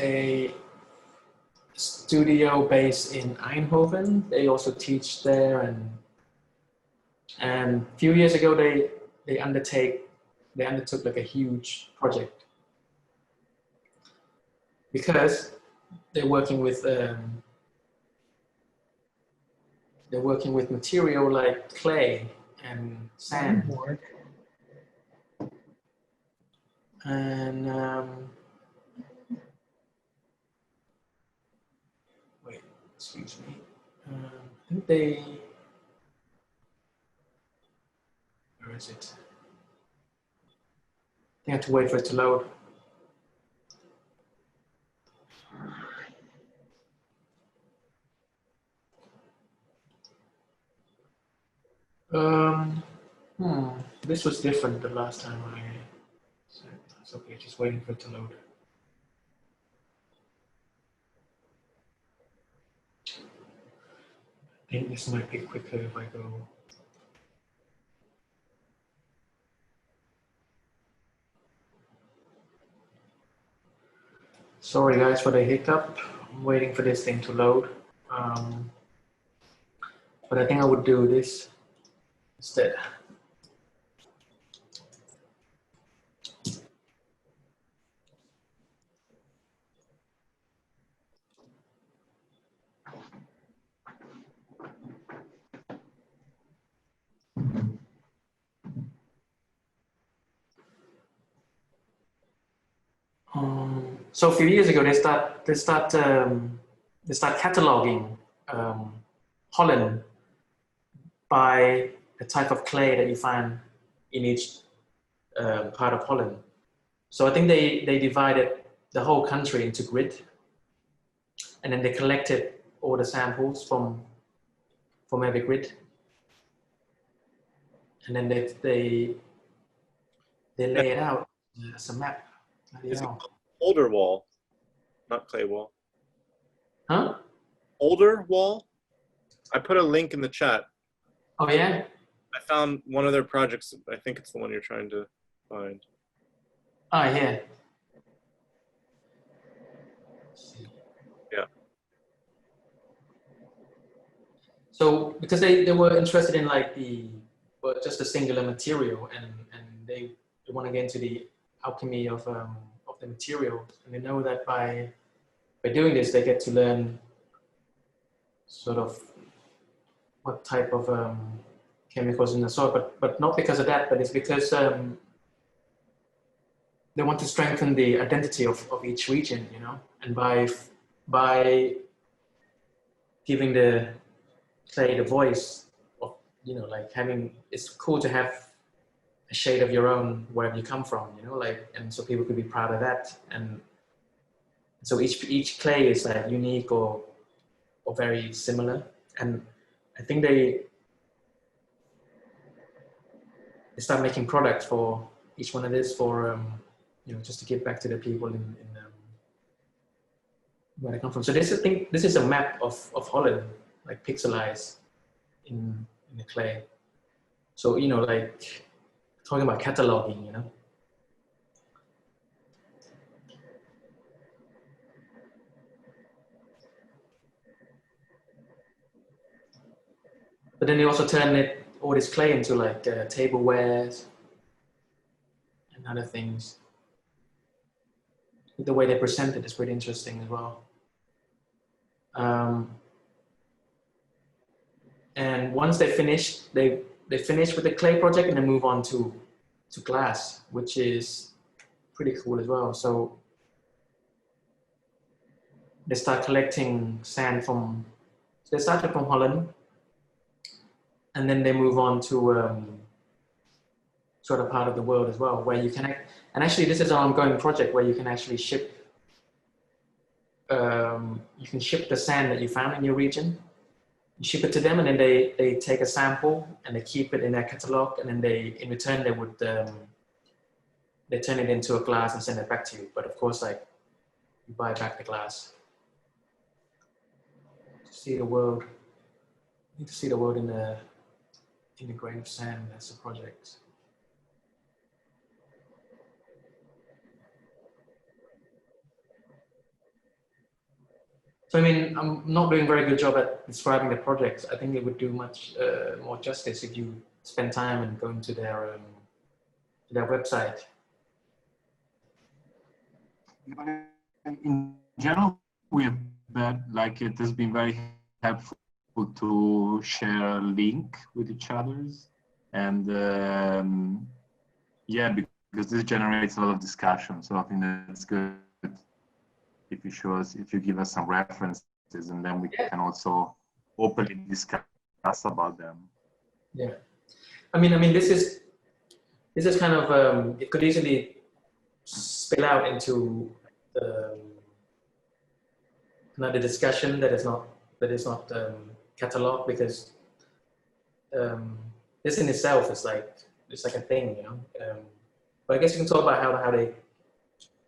a studio based in Eindhoven. They also teach there, and a few years ago they undertook like a huge project because they're working with material like clay and sand. And wait, excuse me. I think they. Where is it? I have to wait for it to load. This was different the last time it's okay, just waiting for it to load. I think this might be quicker if I go. Sorry guys for the hiccup. I'm waiting for this thing to load. But I think I would do this instead. So a few years ago, they start cataloging Holland by the type of clay that you find in each part of Holland. So I think they divided the whole country into grid, and then they collected all the samples from every grid, and then they lay it out as a map. It's older wall, not clay wall. Huh? Older wall? I put a link in the chat. Oh yeah? I found one of their projects. I think it's the one you're trying to find. Oh yeah. Yeah. So because they were interested in like just a singular material, and they want to get into the alchemy of the material, and they know that by doing this they get to learn sort of what type of chemicals in the soil, but not because of that, but it's because they want to strengthen the identity of each region, you know, and by giving the clay the voice of, you know, like having, it's cool to have a shade of your own wherever you come from, you know, like, and so people could be proud of that. And so each clay is like unique or very similar. And I think they start making products for each one of this for, you know, just to give back to the people in where they come from. So this, I think this is a map of Holland, like pixelized in the clay. So, you know, like talking about cataloging, you know. But then they also turn all this clay into like tablewares and other things. The way they present it is pretty interesting as well. And once they finish, they finish with the clay project and then move on to glass, which is pretty cool as well. So they start collecting sand so they started from Holland, and then they move on to sort of part of the world as well, where you can, and actually this is an ongoing project where you can actually ship, you can ship the sand that you found in your region, you ship it to them, and then they take a sample and they keep it in their catalog, and then in return they would, they turn it into a glass and send it back to you. But of course, like, you buy back the glass. To see the world, you need to see the world in the grain of sand. That's the project. So I mean, I'm not doing a very good job at describing the projects. I think it would do much more justice if you spend time and go into their website. In general, we have been, like, it has been very helpful to share a link with each other's, and yeah, because this generates a lot of discussion. So I think that's good if you show us, if you give us some references, and then we can also openly discuss about them. Yeah, I mean, this is kind of it could easily spill out into another discussion that is not catalog, because this in itself is like, it's like a thing, you know. But I guess you can talk about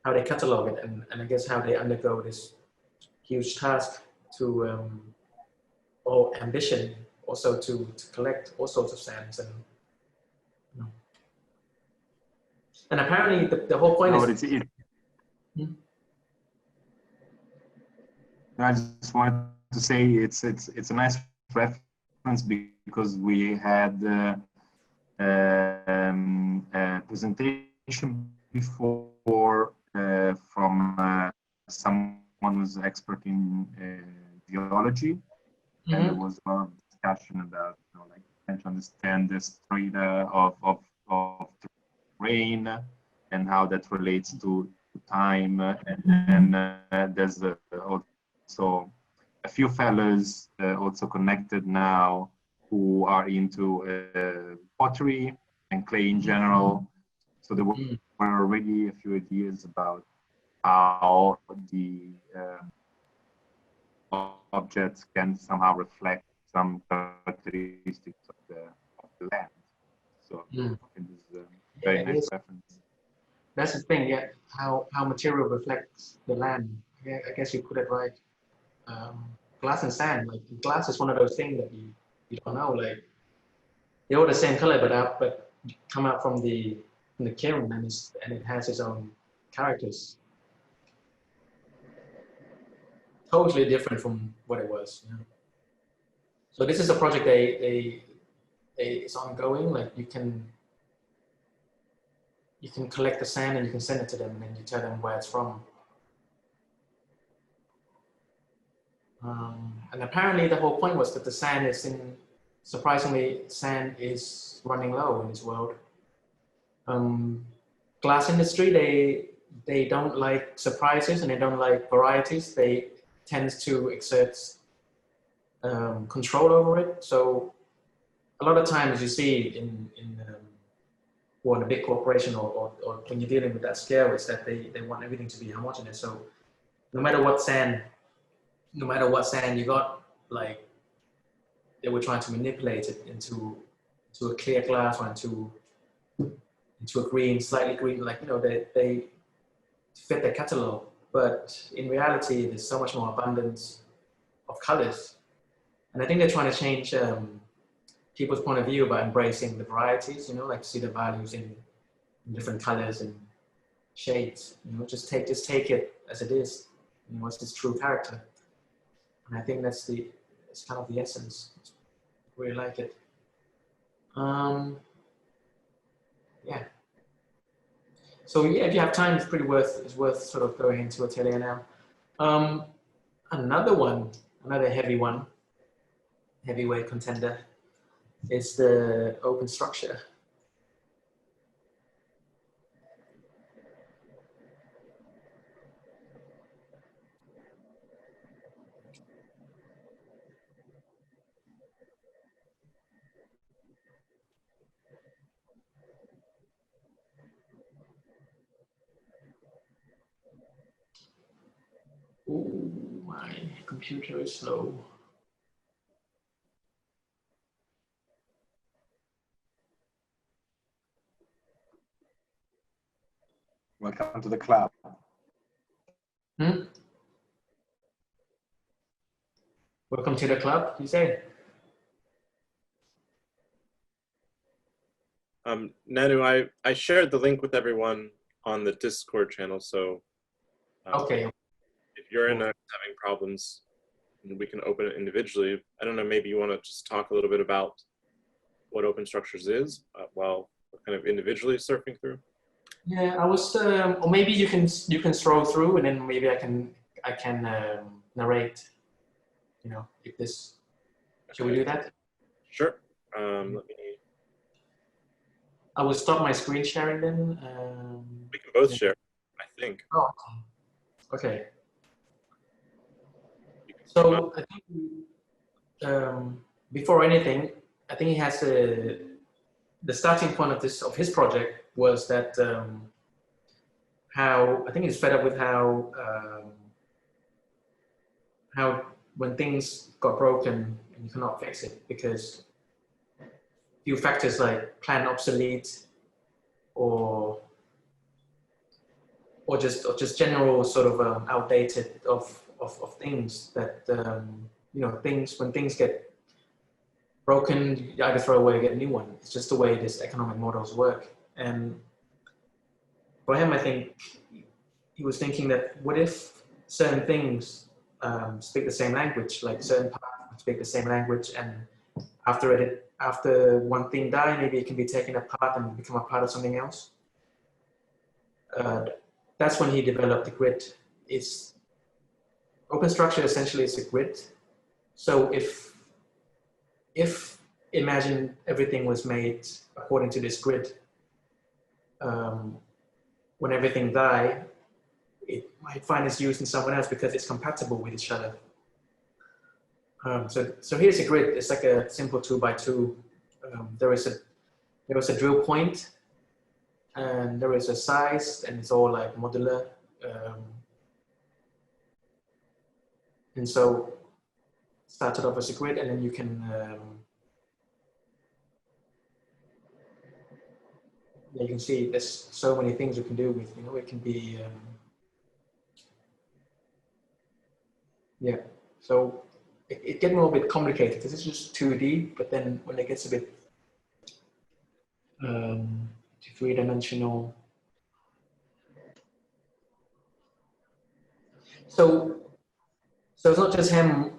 how they catalog it, and I guess how they undergo this huge task to or ambition also to collect all sorts of sands, and you know. And apparently the whole point is. I just wanted to say it's a nice reference, because we had a presentation before from someone who's an expert in geology, and there was a lot of discussion about, you know, like, trying to understand the story of terrain and how that relates to time, and there's also a few fellows also connected now who are into pottery and clay in general. So there were already a few ideas about how the objects can somehow reflect some characteristics of the land. So I think this is a very nice reference. That's the thing, yeah. How material reflects the land. Yeah, I guess you put it right. Glass and sand, like, glass is one of those things that you don't know. Like, they're all the same color, but come out from the kiln, and it has its own characters. Totally different from what it was. You know? So this is a project it's ongoing. Like, you can collect the sand and you can send it to them, and then you tell them where it's from. And apparently the whole point was that the sand is surprisingly, sand is running low in this world. glass industry, they don't like surprises and they don't like varieties. They tend to exert control over it. So a lot of times you see in a big corporation or when you're dealing with that scale, is that they want everything to be homogeneous. So no matter what sand you got, like they were trying to manipulate it into a clear glass or into a green, slightly green, like, you know, they fit their catalog. But in reality, there's so much more abundance of colors. And I think they're trying to change people's point of view by embracing the varieties, you know, like see the values in different colors and shades, you know, just take it as it is, you know, it's its true character. And I think it's kind of the essence. I really like it. Yeah. So yeah, if you have time, it's worth sort of going into Atelier now. Another heavyweight contender is the open structure. Ooh, my computer is slow. Welcome to the club. Welcome to the club, you say? Nanu, I shared the link with everyone on the Discord channel, so Okay. if you're having problems, we can open it individually. I don't know, maybe you want to just talk a little bit about what Open Structures is while we're kind of individually surfing through. Yeah, I was, or maybe you can stroll through, and then maybe I can narrate. You know, if this. Should we do that? Sure. Let me. I will stop my screen sharing then. We can both share, I think. Oh, okay. So I think before anything, I think he has the starting point of his project was that how I think he's fed up with how when things got broken and you cannot fix it because few factors like planned obsolete or just general sort of outdated of things that you know, when things get broken, you either throw away or get a new one. It's just the way these economic models work. And for him, I think he was thinking that what if certain things speak the same language, like certain parts speak the same language, and after one thing dies, maybe it can be taken apart and become a part of something else. That's when he developed the grid. It's open structure essentially is a grid. So if imagine everything was made according to this grid, when everything dies, it might find its use in someone else because it's compatible with each other. So here's a grid. It's like a simple 2x2. There was a drill point, and there is a size, and it's all like modular. And so started off as a grid, and then you can you can see there's so many things you can do with, you know, it can be yeah. So it gets a little bit complicated. This is just 2D, but then when it gets a bit three-dimensional. So it's not just him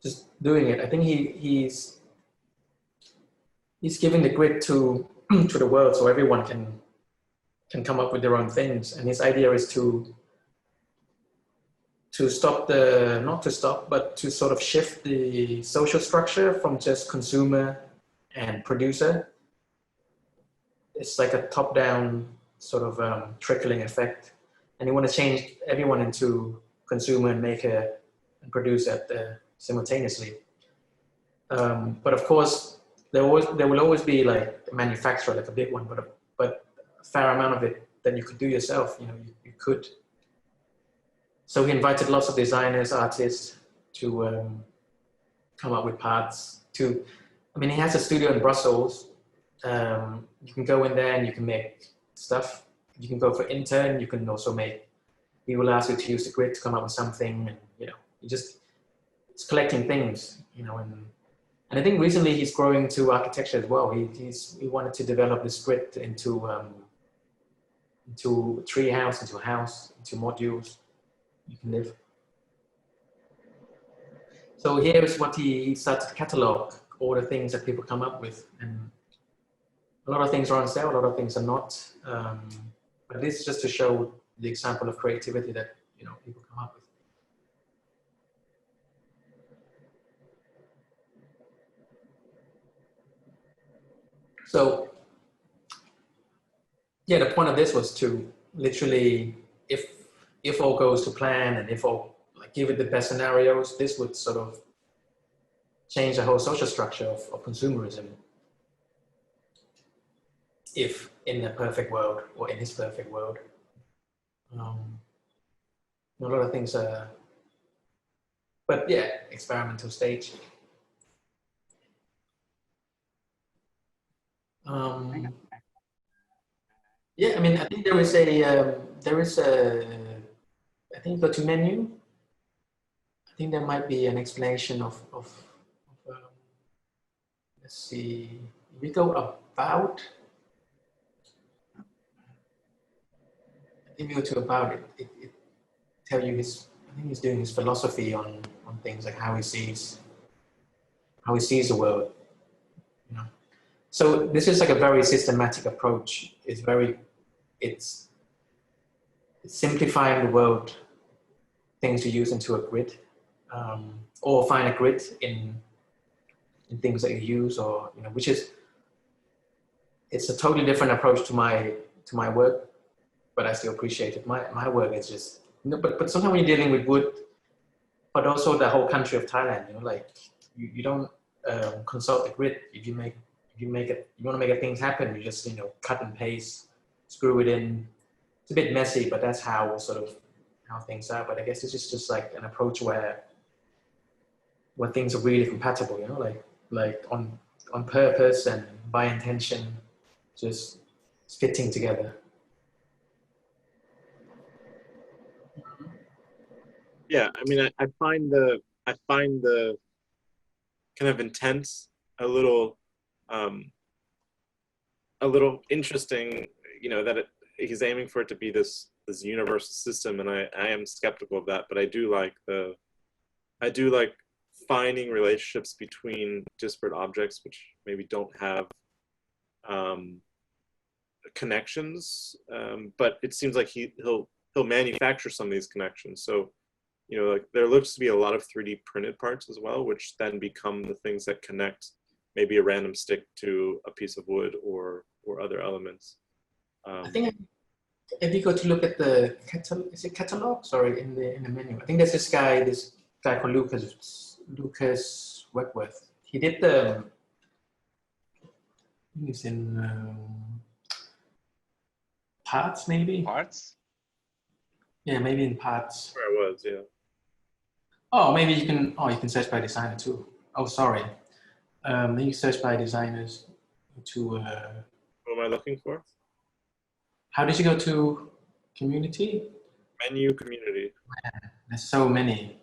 just doing it. I think he's giving the grid to the world, so everyone can come up with their own things. And his idea is to stop not to stop, but to sort of shift the social structure from just consumer and producer. it's like a top-down sort of trickling effect, and you want to change everyone into consumer and maker and producer simultaneously. But of course, there will always be like a manufacturer, like a big one, but a fair amount of it that you could do yourself. You know, you could. So he invited lots of designers, artists to come up with parts. I mean, he has a studio in Brussels. You can go in there and you can make stuff. You can go for intern. You can also make. He will ask you to use the grid to come up with something, and you know, it's collecting things, you know, and I think recently he's growing to architecture as well. He wanted to develop this grid into a tree house, into a house, into modules you can live. So here is what he started to catalog all the things that people come up with, and a lot of things are on sale, a lot of things are not. But this is just to show the example of creativity that, you know, people come up with. So yeah, the point of this was to literally, if all goes to plan and if all, like, give it the best scenarios, this would sort of change the whole social structure of consumerism. If in a perfect world, or in his perfect world, a lot of things are, but yeah, experimental stage. Yeah, I mean, I think there is a, I think go to menu. I think there might be an explanation of let's see, we go about. I think we go to about it. It tell you his. I think he's doing his philosophy on things, like how he sees the world. You know, so this is like a very systematic approach. It's simplifying the world, things to use into a grid, or find a grid in things that you use, or, you know, which is, it's a totally different approach to my work, but I still appreciate it. My work is just, you know, but sometimes when you're dealing with wood, but also the whole country of Thailand, you know, like you don't consult the grid. If you want to make things happen, you just, you know, cut and paste, screw it in. It's a bit messy, but that's how things are. But I guess it's just like an approach where things are really compatible, you know, like on purpose and by intention, just fitting together. Yeah, I mean, I find the kind of intense a little interesting, you know, that he's aiming for it to be this universal system, and I am skeptical of that, but I do like finding relationships between disparate objects which maybe don't have connections, but it seems like he'll manufacture some of these connections. So, you know, like there looks to be a lot of 3D printed parts as well, which then become the things that connect maybe a random stick to a piece of wood or other elements. I think if you go to look at the catalog? Sorry, in the menu. I think there's this guy called Lucas Wentworth. He did he's in parts, maybe. Parts? Yeah, maybe in parts. Where I was, yeah. Oh, maybe you can search by designer too. Oh, sorry. Maybe search by designers to. What am I looking for? How did you go to community? Menu community. Man, there's so many.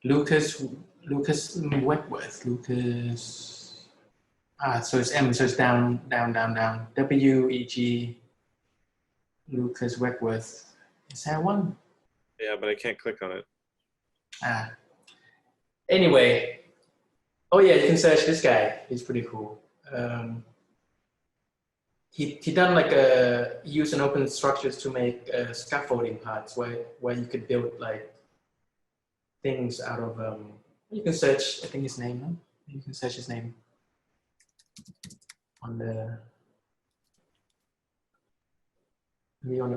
Lucas Wentworth. Lucas. So it's M. So it's down. WEG. Lucas Wentworth. Is that one? Yeah, but I can't click on it. Anyway. Oh yeah, you can search this guy. He's pretty cool. He done like use open structures to make scaffolding parts where you could build like things out of. You can search. I think his name. You can search his name on the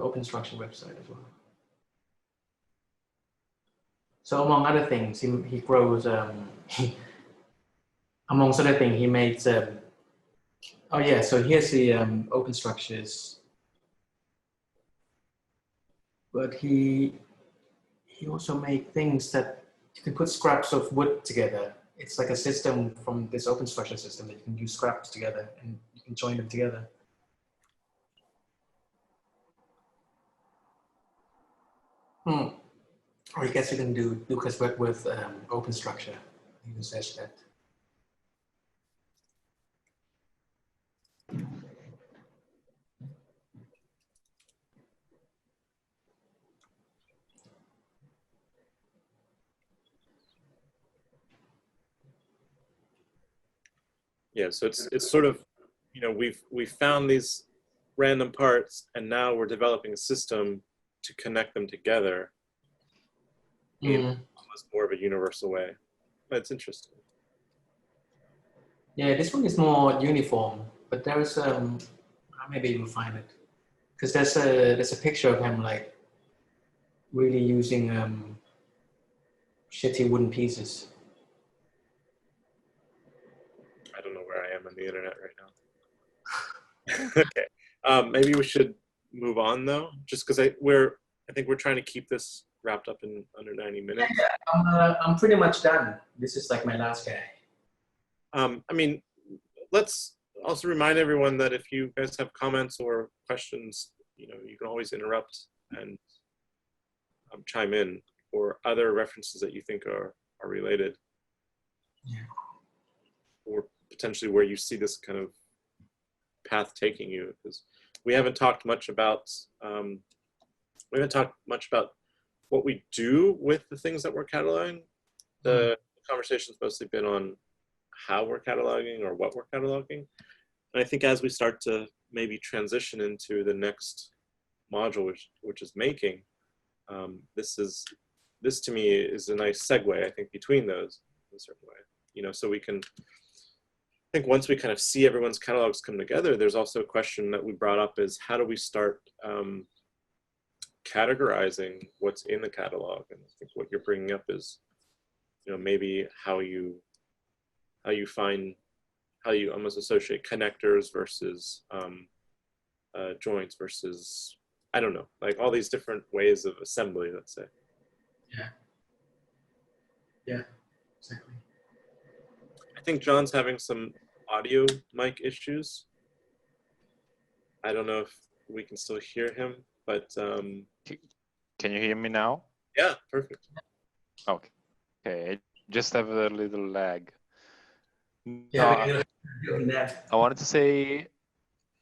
Open Structure website as well. So among other things, he grows. Amongst other things, he makes. Oh yeah, so here's the open structures. But he also made things that you can put scraps of wood together. It's like a system from this open structure system that you can use scraps together and you can join them together. Or I guess you can do Lucas work with open structure. You can search that. Yeah, so it's sort of, you know, we've found these random parts, and now we're developing a system to connect them together in almost more of a universal way. But it's interesting. Yeah, this one is more uniform, but there is maybe you'll find it because there's a picture of him like really using shitty wooden pieces. I don't know where I am on the internet right now. Okay, maybe we should move on though, just because I think we're trying to keep this wrapped up in under 90 minutes. Yeah, I'm pretty much done. This is like my last guy. I mean, let's also remind everyone that if you guys have comments or questions, you know, you can always interrupt and chime in, or other references that you think are related. Yeah. Or potentially where you see this kind of path taking you, because we haven't talked much about what we do with the things that we're cataloging. The conversation's mostly been on how we're cataloging or what we're cataloging. And I think as we start to maybe transition into the next module, which is making, this to me is a nice segue, I think, between those in a certain way. You know, so we can, I think once we kind of see everyone's catalogs come together, there's also a question that we brought up is how do we start categorizing what's in the catalog? And I think what you're bringing up is, you know, maybe how you almost associate connectors versus joints versus, I don't know, like all these different ways of assembly, let's say. Yeah, exactly. I think John's having some audio mic issues. I don't know if we can still hear him, but can you hear me now? Yeah, perfect. Okay. I just have a little lag. Yeah, I wanted to say,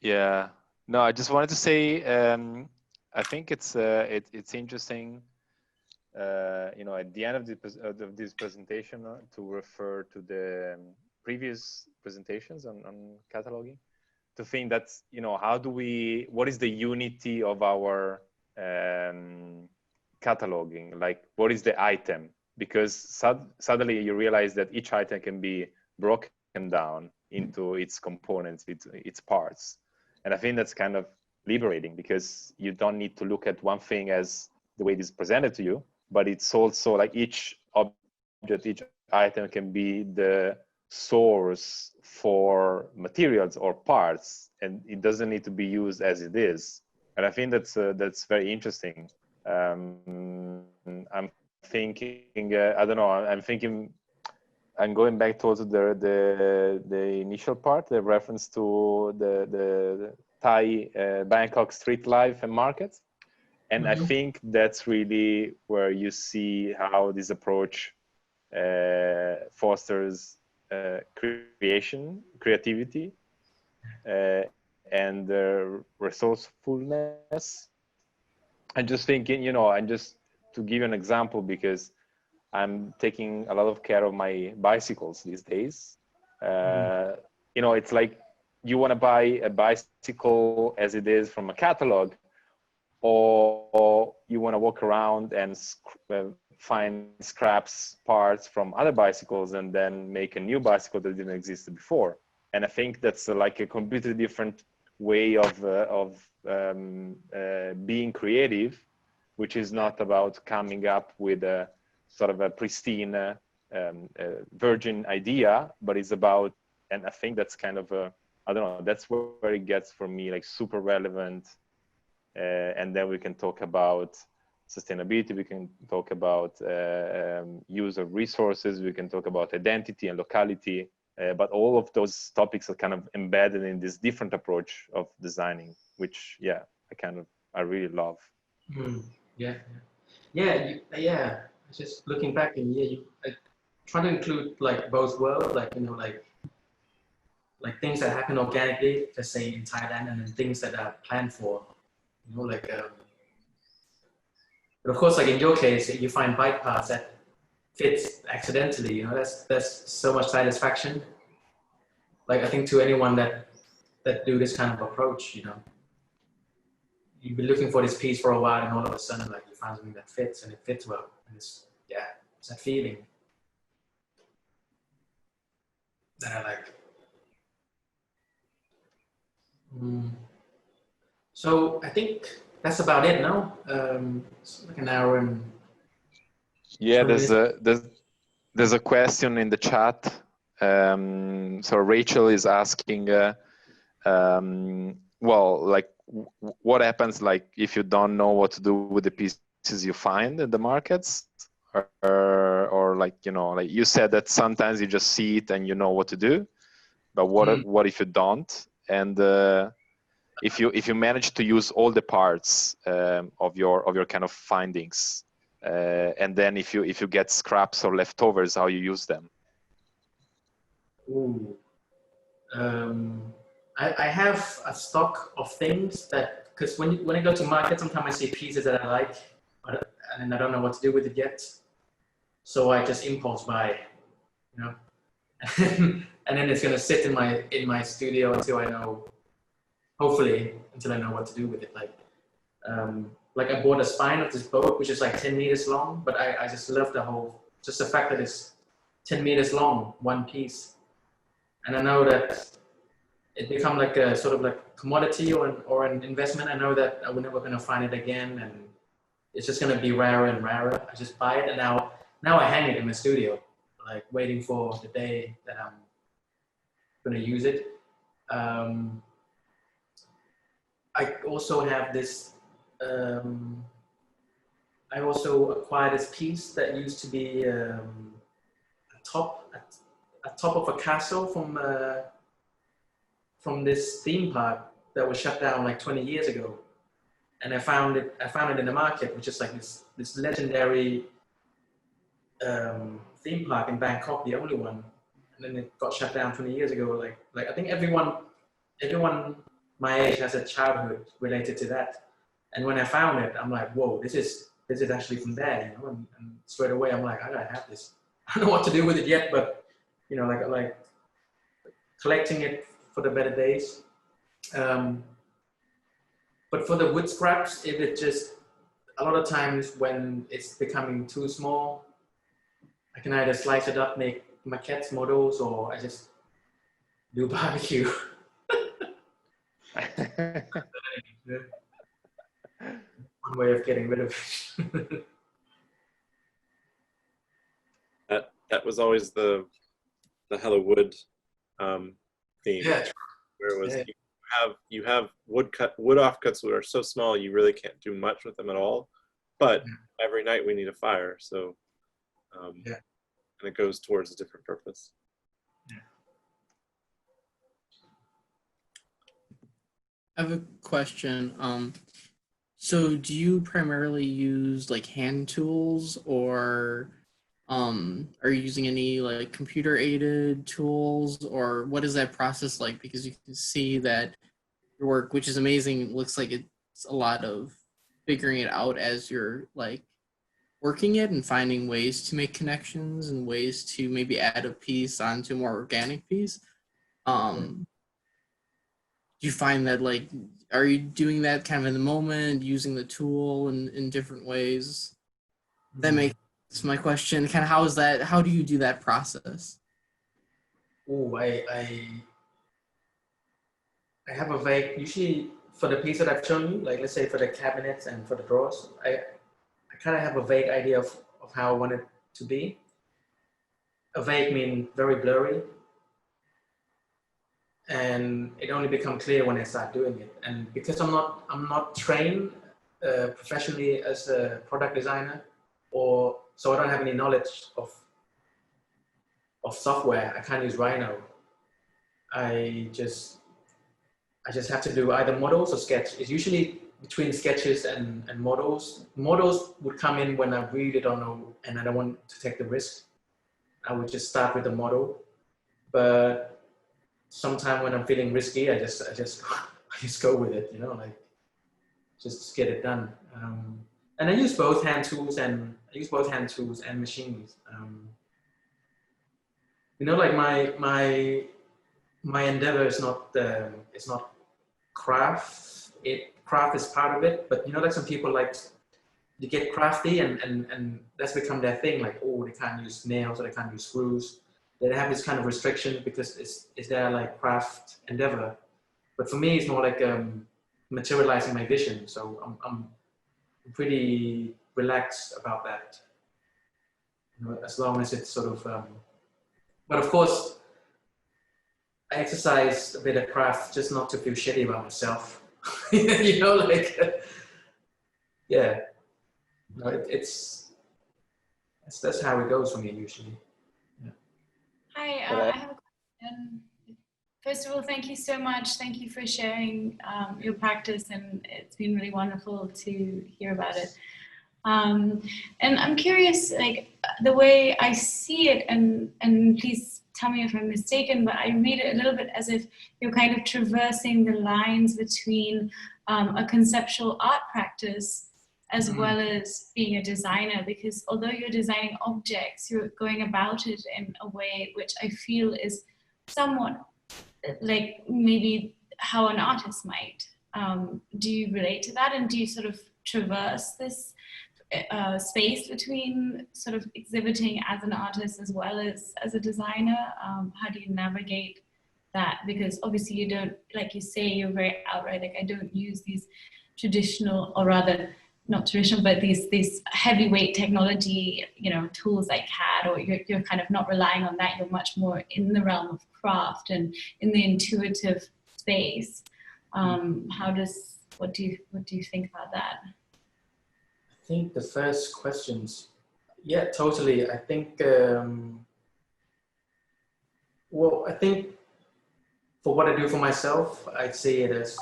yeah. No, I just wanted to say, I think it's interesting, you know, at the end of this presentation, to refer to the previous presentations on cataloging, to think that, you know, what is the unity of our cataloging? Like, what is the item? Because suddenly you realize that each item can be broken down into its components, its parts. And I think that's kind of liberating, because you don't need to look at one thing as the way it is presented to you, but it's also like each object, each item can be the source for materials or parts, and it doesn't need to be used as it is. And I think that's very interesting. I'm thinking, I don't know, I'm going back towards the initial part, the reference to the Thai Bangkok street life and markets. And I think that's really where you see how this approach fosters creativity, and resourcefulness. I'm just thinking, you know, and just to give you an example, because I'm taking a lot of care of my bicycles these days. You know, it's like you want to buy a bicycle as it is from a catalog, or you want to walk around and find scraps parts from other bicycles and then make a new bicycle that didn't exist before. And I think that's like a completely different way of being creative, which is not about coming up with a sort of a pristine virgin idea, but it's about, and I think that's kind of a, I don't know, that's where it gets for me like super relevant. And then we can talk about sustainability, we can talk about use of resources, we can talk about identity and locality, but all of those topics are kind of embedded in this different approach of designing, which, yeah, I really love. Yeah. Just looking back, and I try to include like both worlds, like, you know, like things that happen organically, let's say in Thailand, and then things that are planned for, you know, like. But of course, like in your case, you find bike paths that fits accidentally. You know, that's so much satisfaction. Like I think to anyone that do this kind of approach, you know, you've been looking for this piece for a while, and all of a sudden, like you find something that fits, and it fits well. And it's that feeling that I like. So I think that's about it now. It's like an hour and. Yeah, there's a question in the chat. So Rachel is asking, well, like what happens like if you don't know what to do with the pieces you find in the markets, or like, you know, like you said that sometimes you just see it and you know what to do, but what if you don't? And if you manage to use all the parts of your kind of findings, and then if you get scraps or leftovers, how you use them? Ooh. I have a stock of things that, because when I go to market, sometimes I see pieces that I like, and I don't know what to do with it yet. So I just impulse buy, you know, and then it's gonna sit in my studio until I know, hopefully, until I know what to do with it. Like I bought a spine of this boat, which is like 10 meters long, but I just love just the fact that it's 10 meters long, one piece. And I know that it become like a sort of like commodity or an investment. I know that I'm never going to find it again, and it's just going to be rarer and rarer. I just buy it, and now I hang it in my studio, like waiting for the day that I'm going to use it. I also have this. I also acquired this piece that used to be a top of a castle from this theme park that was shut down like 20 years ago, and I found it in the market, which is like this legendary theme park in Bangkok, the only one, and then it got shut down 20 years ago. Like I think everyone my age has a childhood related to that, and when I found it, I'm like, whoa, this is actually from there, you know, and straight away I'm like, I gotta have this. I don't know what to do with it yet, but you know, like collecting it for the better days. But for the wood scraps, if it just, a lot of times when it's becoming too small, I can either slice it up, make maquettes, models, or I just do barbecue. One way of getting rid of it. that was always the Hello Wood theme. Yeah. Where it was, you have wood offcuts that are so small you really can't do much with them at all. But every night we need a fire, so and it goes towards a different purpose. I have a question. So do you primarily use like hand tools, or are you using any like computer aided tools, or what is that process like? Because you can see that your work, which is amazing, looks like it's a lot of figuring it out as you're like working it and finding ways to make connections and ways to maybe add a piece onto a more organic piece. Do you find that, like, are you doing that kind of in the moment, using the tool in different ways? That makes That's my question. Kind of how do you do that process? Oh, I have a vague, usually for the piece that I've shown you, like let's say for the cabinets and for the drawers, I kind of have a vague idea of how I want it to be. A vague mean very blurry. And it only becomes clear when I start doing it. And because I'm not trained professionally as a product designer, so I don't have any knowledge of software. I can't use Rhino. I just have to do either models or sketch. It's usually between sketches and models. Models would come in when I really don't know and I don't want to take the risk. I would just start with the model. But sometimes when I'm feeling risky, I just go with it, you know, like just get it done. And I use both hand tools and machines. You know, like my endeavor is not it's not craft. Craft is part of it, but you know, like some people like you get crafty and that's become their thing. Like, oh, they can't use nails or they can't use screws. They have this kind of restriction because it's their like craft endeavor. But for me, it's more like materializing my vision. So I'm pretty relaxed about that. You know, as long as it's sort of. But of course, I exercise a bit of craft just not to feel shitty about myself. You know, like yeah. No, that's how it goes for me usually. Hi, I have a question. First of all, thank you so much. Thank you for sharing your practice, and it's been really wonderful to hear about it. And I'm curious, like the way I see it, and please tell me if I'm mistaken, but I read it a little bit as if you're kind of traversing the lines between a conceptual art practice as well as being a designer, because although you're designing objects, you're going about it in a way which I feel is somewhat like maybe how an artist might. Do you relate to that, and do you sort of traverse this space between sort of exhibiting as an artist as well as a designer? How do you navigate that? Because obviously you don't, like you say, you're very outright, like I don't use these traditional, or rather not traditional, but these heavyweight technology, you know, tools like CAD, or you're kind of not relying on that. You're much more in the realm of craft and in the intuitive space. What do you think about that? I think the first questions, yeah, totally. I think, well, I think for what I do for myself, I'd say it as,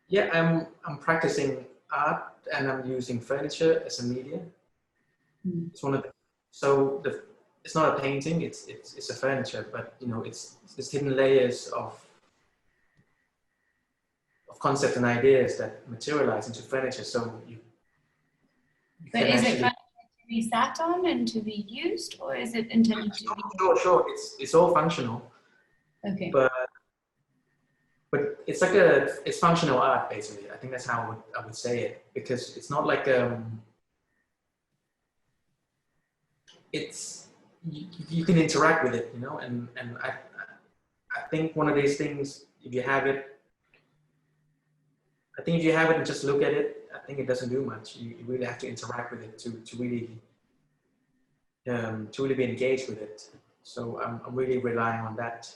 yeah, I'm practicing art and I'm using furniture as a media. It's one of the, so it's not a painting, it's a furniture, but you know, it's hidden layers of concepts and ideas that materialize into furniture. So you but is it furniture to be sat on and to be used, or is it intended to be? Sure. It's all functional. Okay. But it's like it's functional art basically. I think that's how I would say it, because it's not like it's you can interact with it, you know, and I think one of these things, if you have it and just look at it, I think it doesn't do much. You really have to interact with it to really be engaged with it. So I'm really relying on that.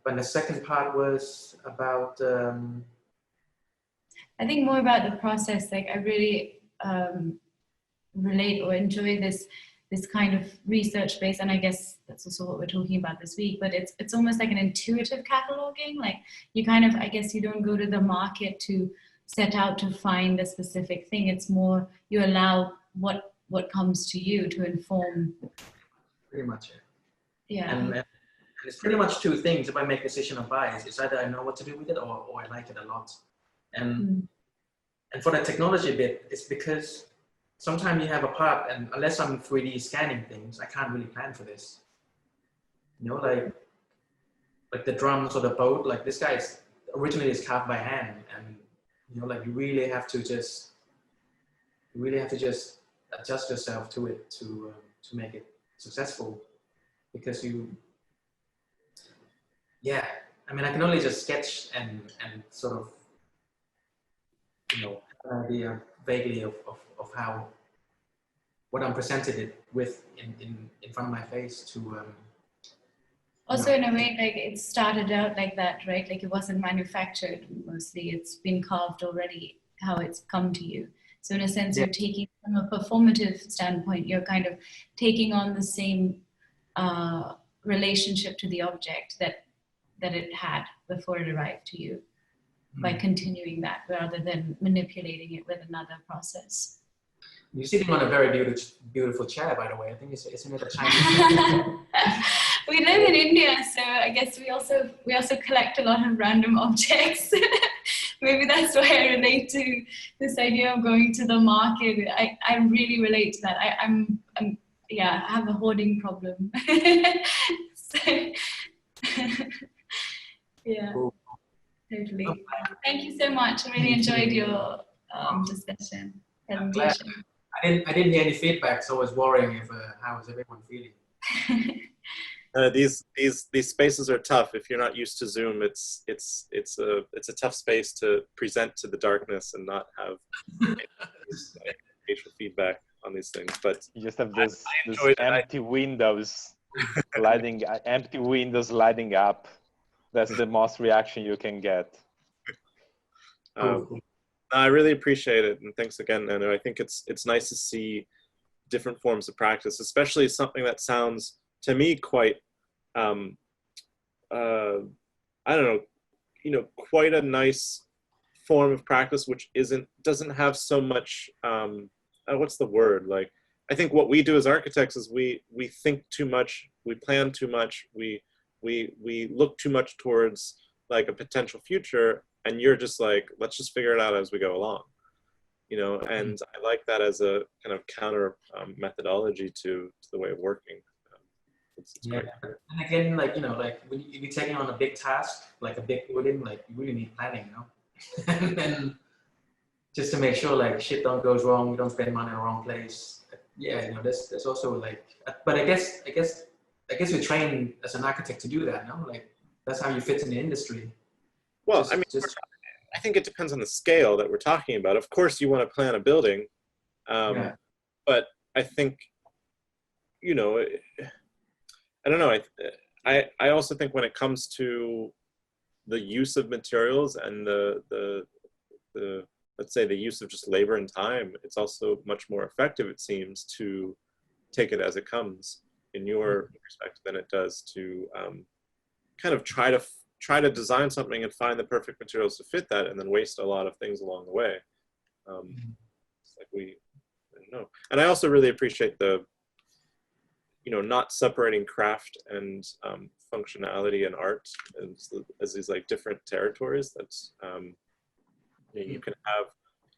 But the second part was about. I think more about the process. Like I really relate or enjoy this kind of research base, and I guess that's also what we're talking about this week. But it's almost like an intuitive cataloging. Like you kind of, I guess you don't go to the market to set out to find a specific thing. It's more you allow what comes to you to inform. Pretty much. Yeah. And it's pretty much two things. If I make a decision of buy, it's either I know what to do with it or I like it a lot. And for the technology bit, it's because sometimes you have a part, and unless I'm 3D scanning things, I can't really plan for this. You know, like the drums or the boat, like this guy originally is carved by hand, and you know, like you really have to just You really have to just adjust yourself to it to make it successful, because yeah, I mean, I can only just sketch and sort of, you know, have an idea vaguely of how, what I'm presented it with in front of my face to. Also, in a way, like it started out like that, right? Like it wasn't manufactured mostly; it's been carved already. How it's come to you. So in a sense, you're taking, from a performative standpoint, you're kind of taking on the same relationship to the object that it had before it arrived to you, by continuing that rather than manipulating it with another process. You're sitting on a very beautiful chair, by the way. I think isn't it a Chinese? We live in India, so I guess we also collect a lot of random objects. Maybe that's why I relate to this idea of going to the market. I really relate to that. I'm yeah, I have a hoarding problem. So, yeah, totally. Thank you so much. I really enjoyed your discussion, presentation. I didn't hear any feedback, so I was worrying if how is everyone feeling. These spaces are tough. If you're not used to Zoom, it's a tough space to present to the darkness and not have facial feedback on these things. But you just have this empty windows lighting, empty windows lighting up. That's the most reaction you can get. I really appreciate it, and thanks again, Nanu. I think it's nice to see different forms of practice, especially something that sounds to me quite I don't know, you know, quite a nice form of practice, which doesn't have so much what's the word, like, I think what we do as architects is we think too much, we plan too much, we look too much towards like a potential future, and you're just like, let's just figure it out as we go along, you know. And I like that as a kind of counter methodology to the way of working. It's yeah, and again, like, you know, like when you're taking on a big task, like a big building, like you really need planning, you know. And then just to make sure like shit don't goes wrong, you don't spend money in the wrong place. Yeah, you know, there's also like, but I guess we train as an architect to do that, no? Like that's how you fit in the industry. Well, I mean, I think it depends on the scale that we're talking about. Of course, you want to plan a building, but I think, you know, I don't know. I also think when it comes to the use of materials and the let's say the use of just labor and time, it's also much more effective, it seems, to take it as it comes in your perspective than it does to kind of try to design something and find the perfect materials to fit that, and then waste a lot of things along the way. It's like I don't know. And I also really appreciate the, you know, not separating craft and functionality and art as these like different territories. That's you know,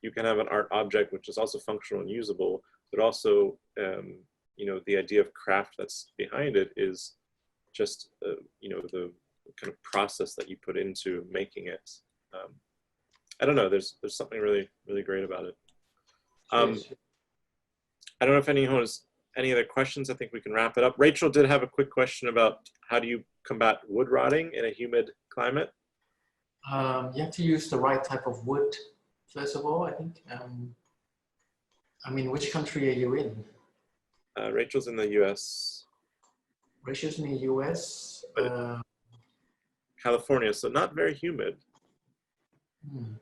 you can have an art object which is also functional and usable, but also you know, the idea of craft that's behind it is just you know, the kind of process that you put into making it. I don't know. There's something really great about it. I don't know if anyone has any other questions. I think we can wrap it up. Rachel did have a quick question about how do you combat wood rotting in a humid climate? You have to use the right type of wood, first of all, I think. I mean, which country are you in? Rachel's in the US. Rachel's in the US. California, so not very humid.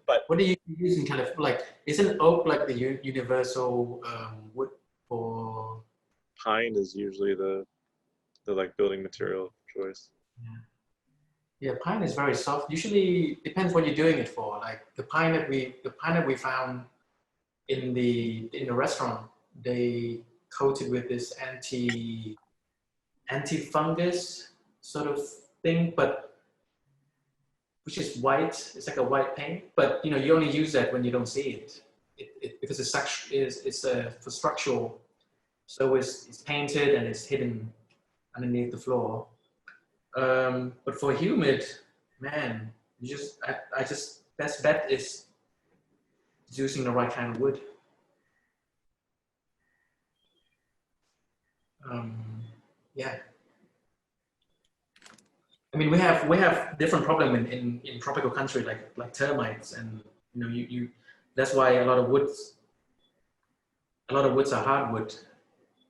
But what are you using? Kind of like, isn't oak like the universal wood for? Pine is usually the like building material choice. Yeah, pine is very soft. Usually depends what you're doing it for. Like the pine that we found in the restaurant, they coated with this anti-fungus sort of thing, but which is white. It's like a white paint, but you know, you only use that when you don't see it. Because it's for structural, so it's painted and it's hidden underneath the floor. But for humid, man, I just best bet is using the right kind of wood. Yeah. I mean, we have different problem in tropical country like termites, and you know you that's why a lot of woods are hardwood.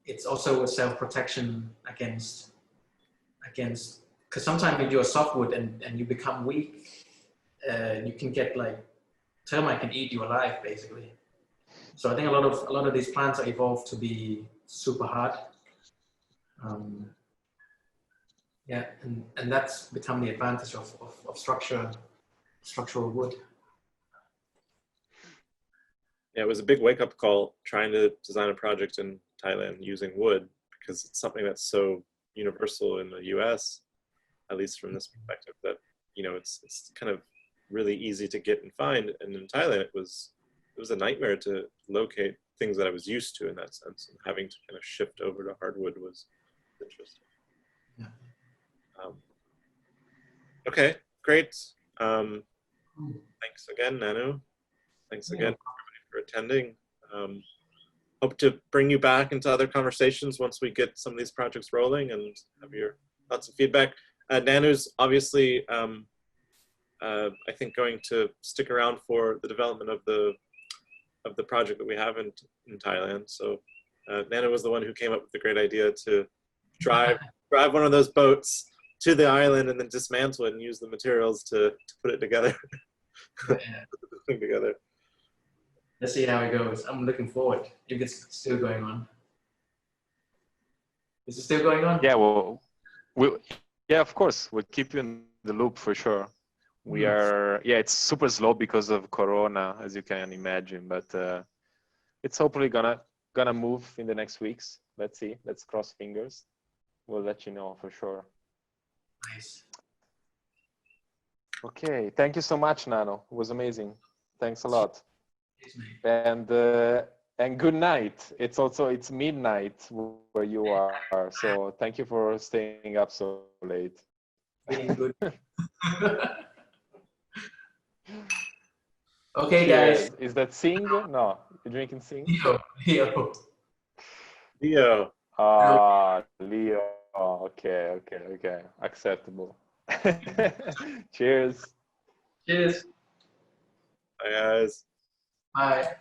It's also a self-protection against because sometimes if you're softwood and you become weak, you can get like termite can eat you alive basically. So I think a lot of these plants are evolved to be super hard. Yeah, and that's become the advantage of structural wood. Yeah, it was a big wake-up call trying to design a project in Thailand using wood, because it's something that's so universal in the US, at least from this perspective, that you know it's kind of really easy to get and find. And in Thailand it was a nightmare to locate things that I was used to in that sense, and having to kind of shift over to hardwood was interesting. Yeah. Okay, great. Thanks again, Nanu. Thanks again everybody for attending. Hope to bring you back into other conversations once we get some of these projects rolling and have your lots of feedback. Nanu's obviously, I think, going to stick around for the development of the project that we have in Thailand. So Nanu was the one who came up with the great idea to drive one of those boats to the island and then dismantle it and use the materials to put it together. Put the thing together. Let's see how it goes. I'm looking forward. If it's still going on. Is it still going on? Yeah, well, yeah, of course, we'll keep you in the loop for sure. We are, yeah, it's super slow because of Corona, as you can imagine, but it's hopefully gonna move in the next weeks. Let's see. Let's cross fingers. We'll let you know for sure. Nice. Okay, thank you so much, Nano. It was amazing. Thanks a lot. And good night. It's midnight where you are, so thank you for staying up so late. Feeling good. Okay, Cheers. guys. Is that Sing? No, you're drinking Sing? Leo. Ah, Leo. Okay. Acceptable. Cheers. Cheers. Bye, guys. Bye.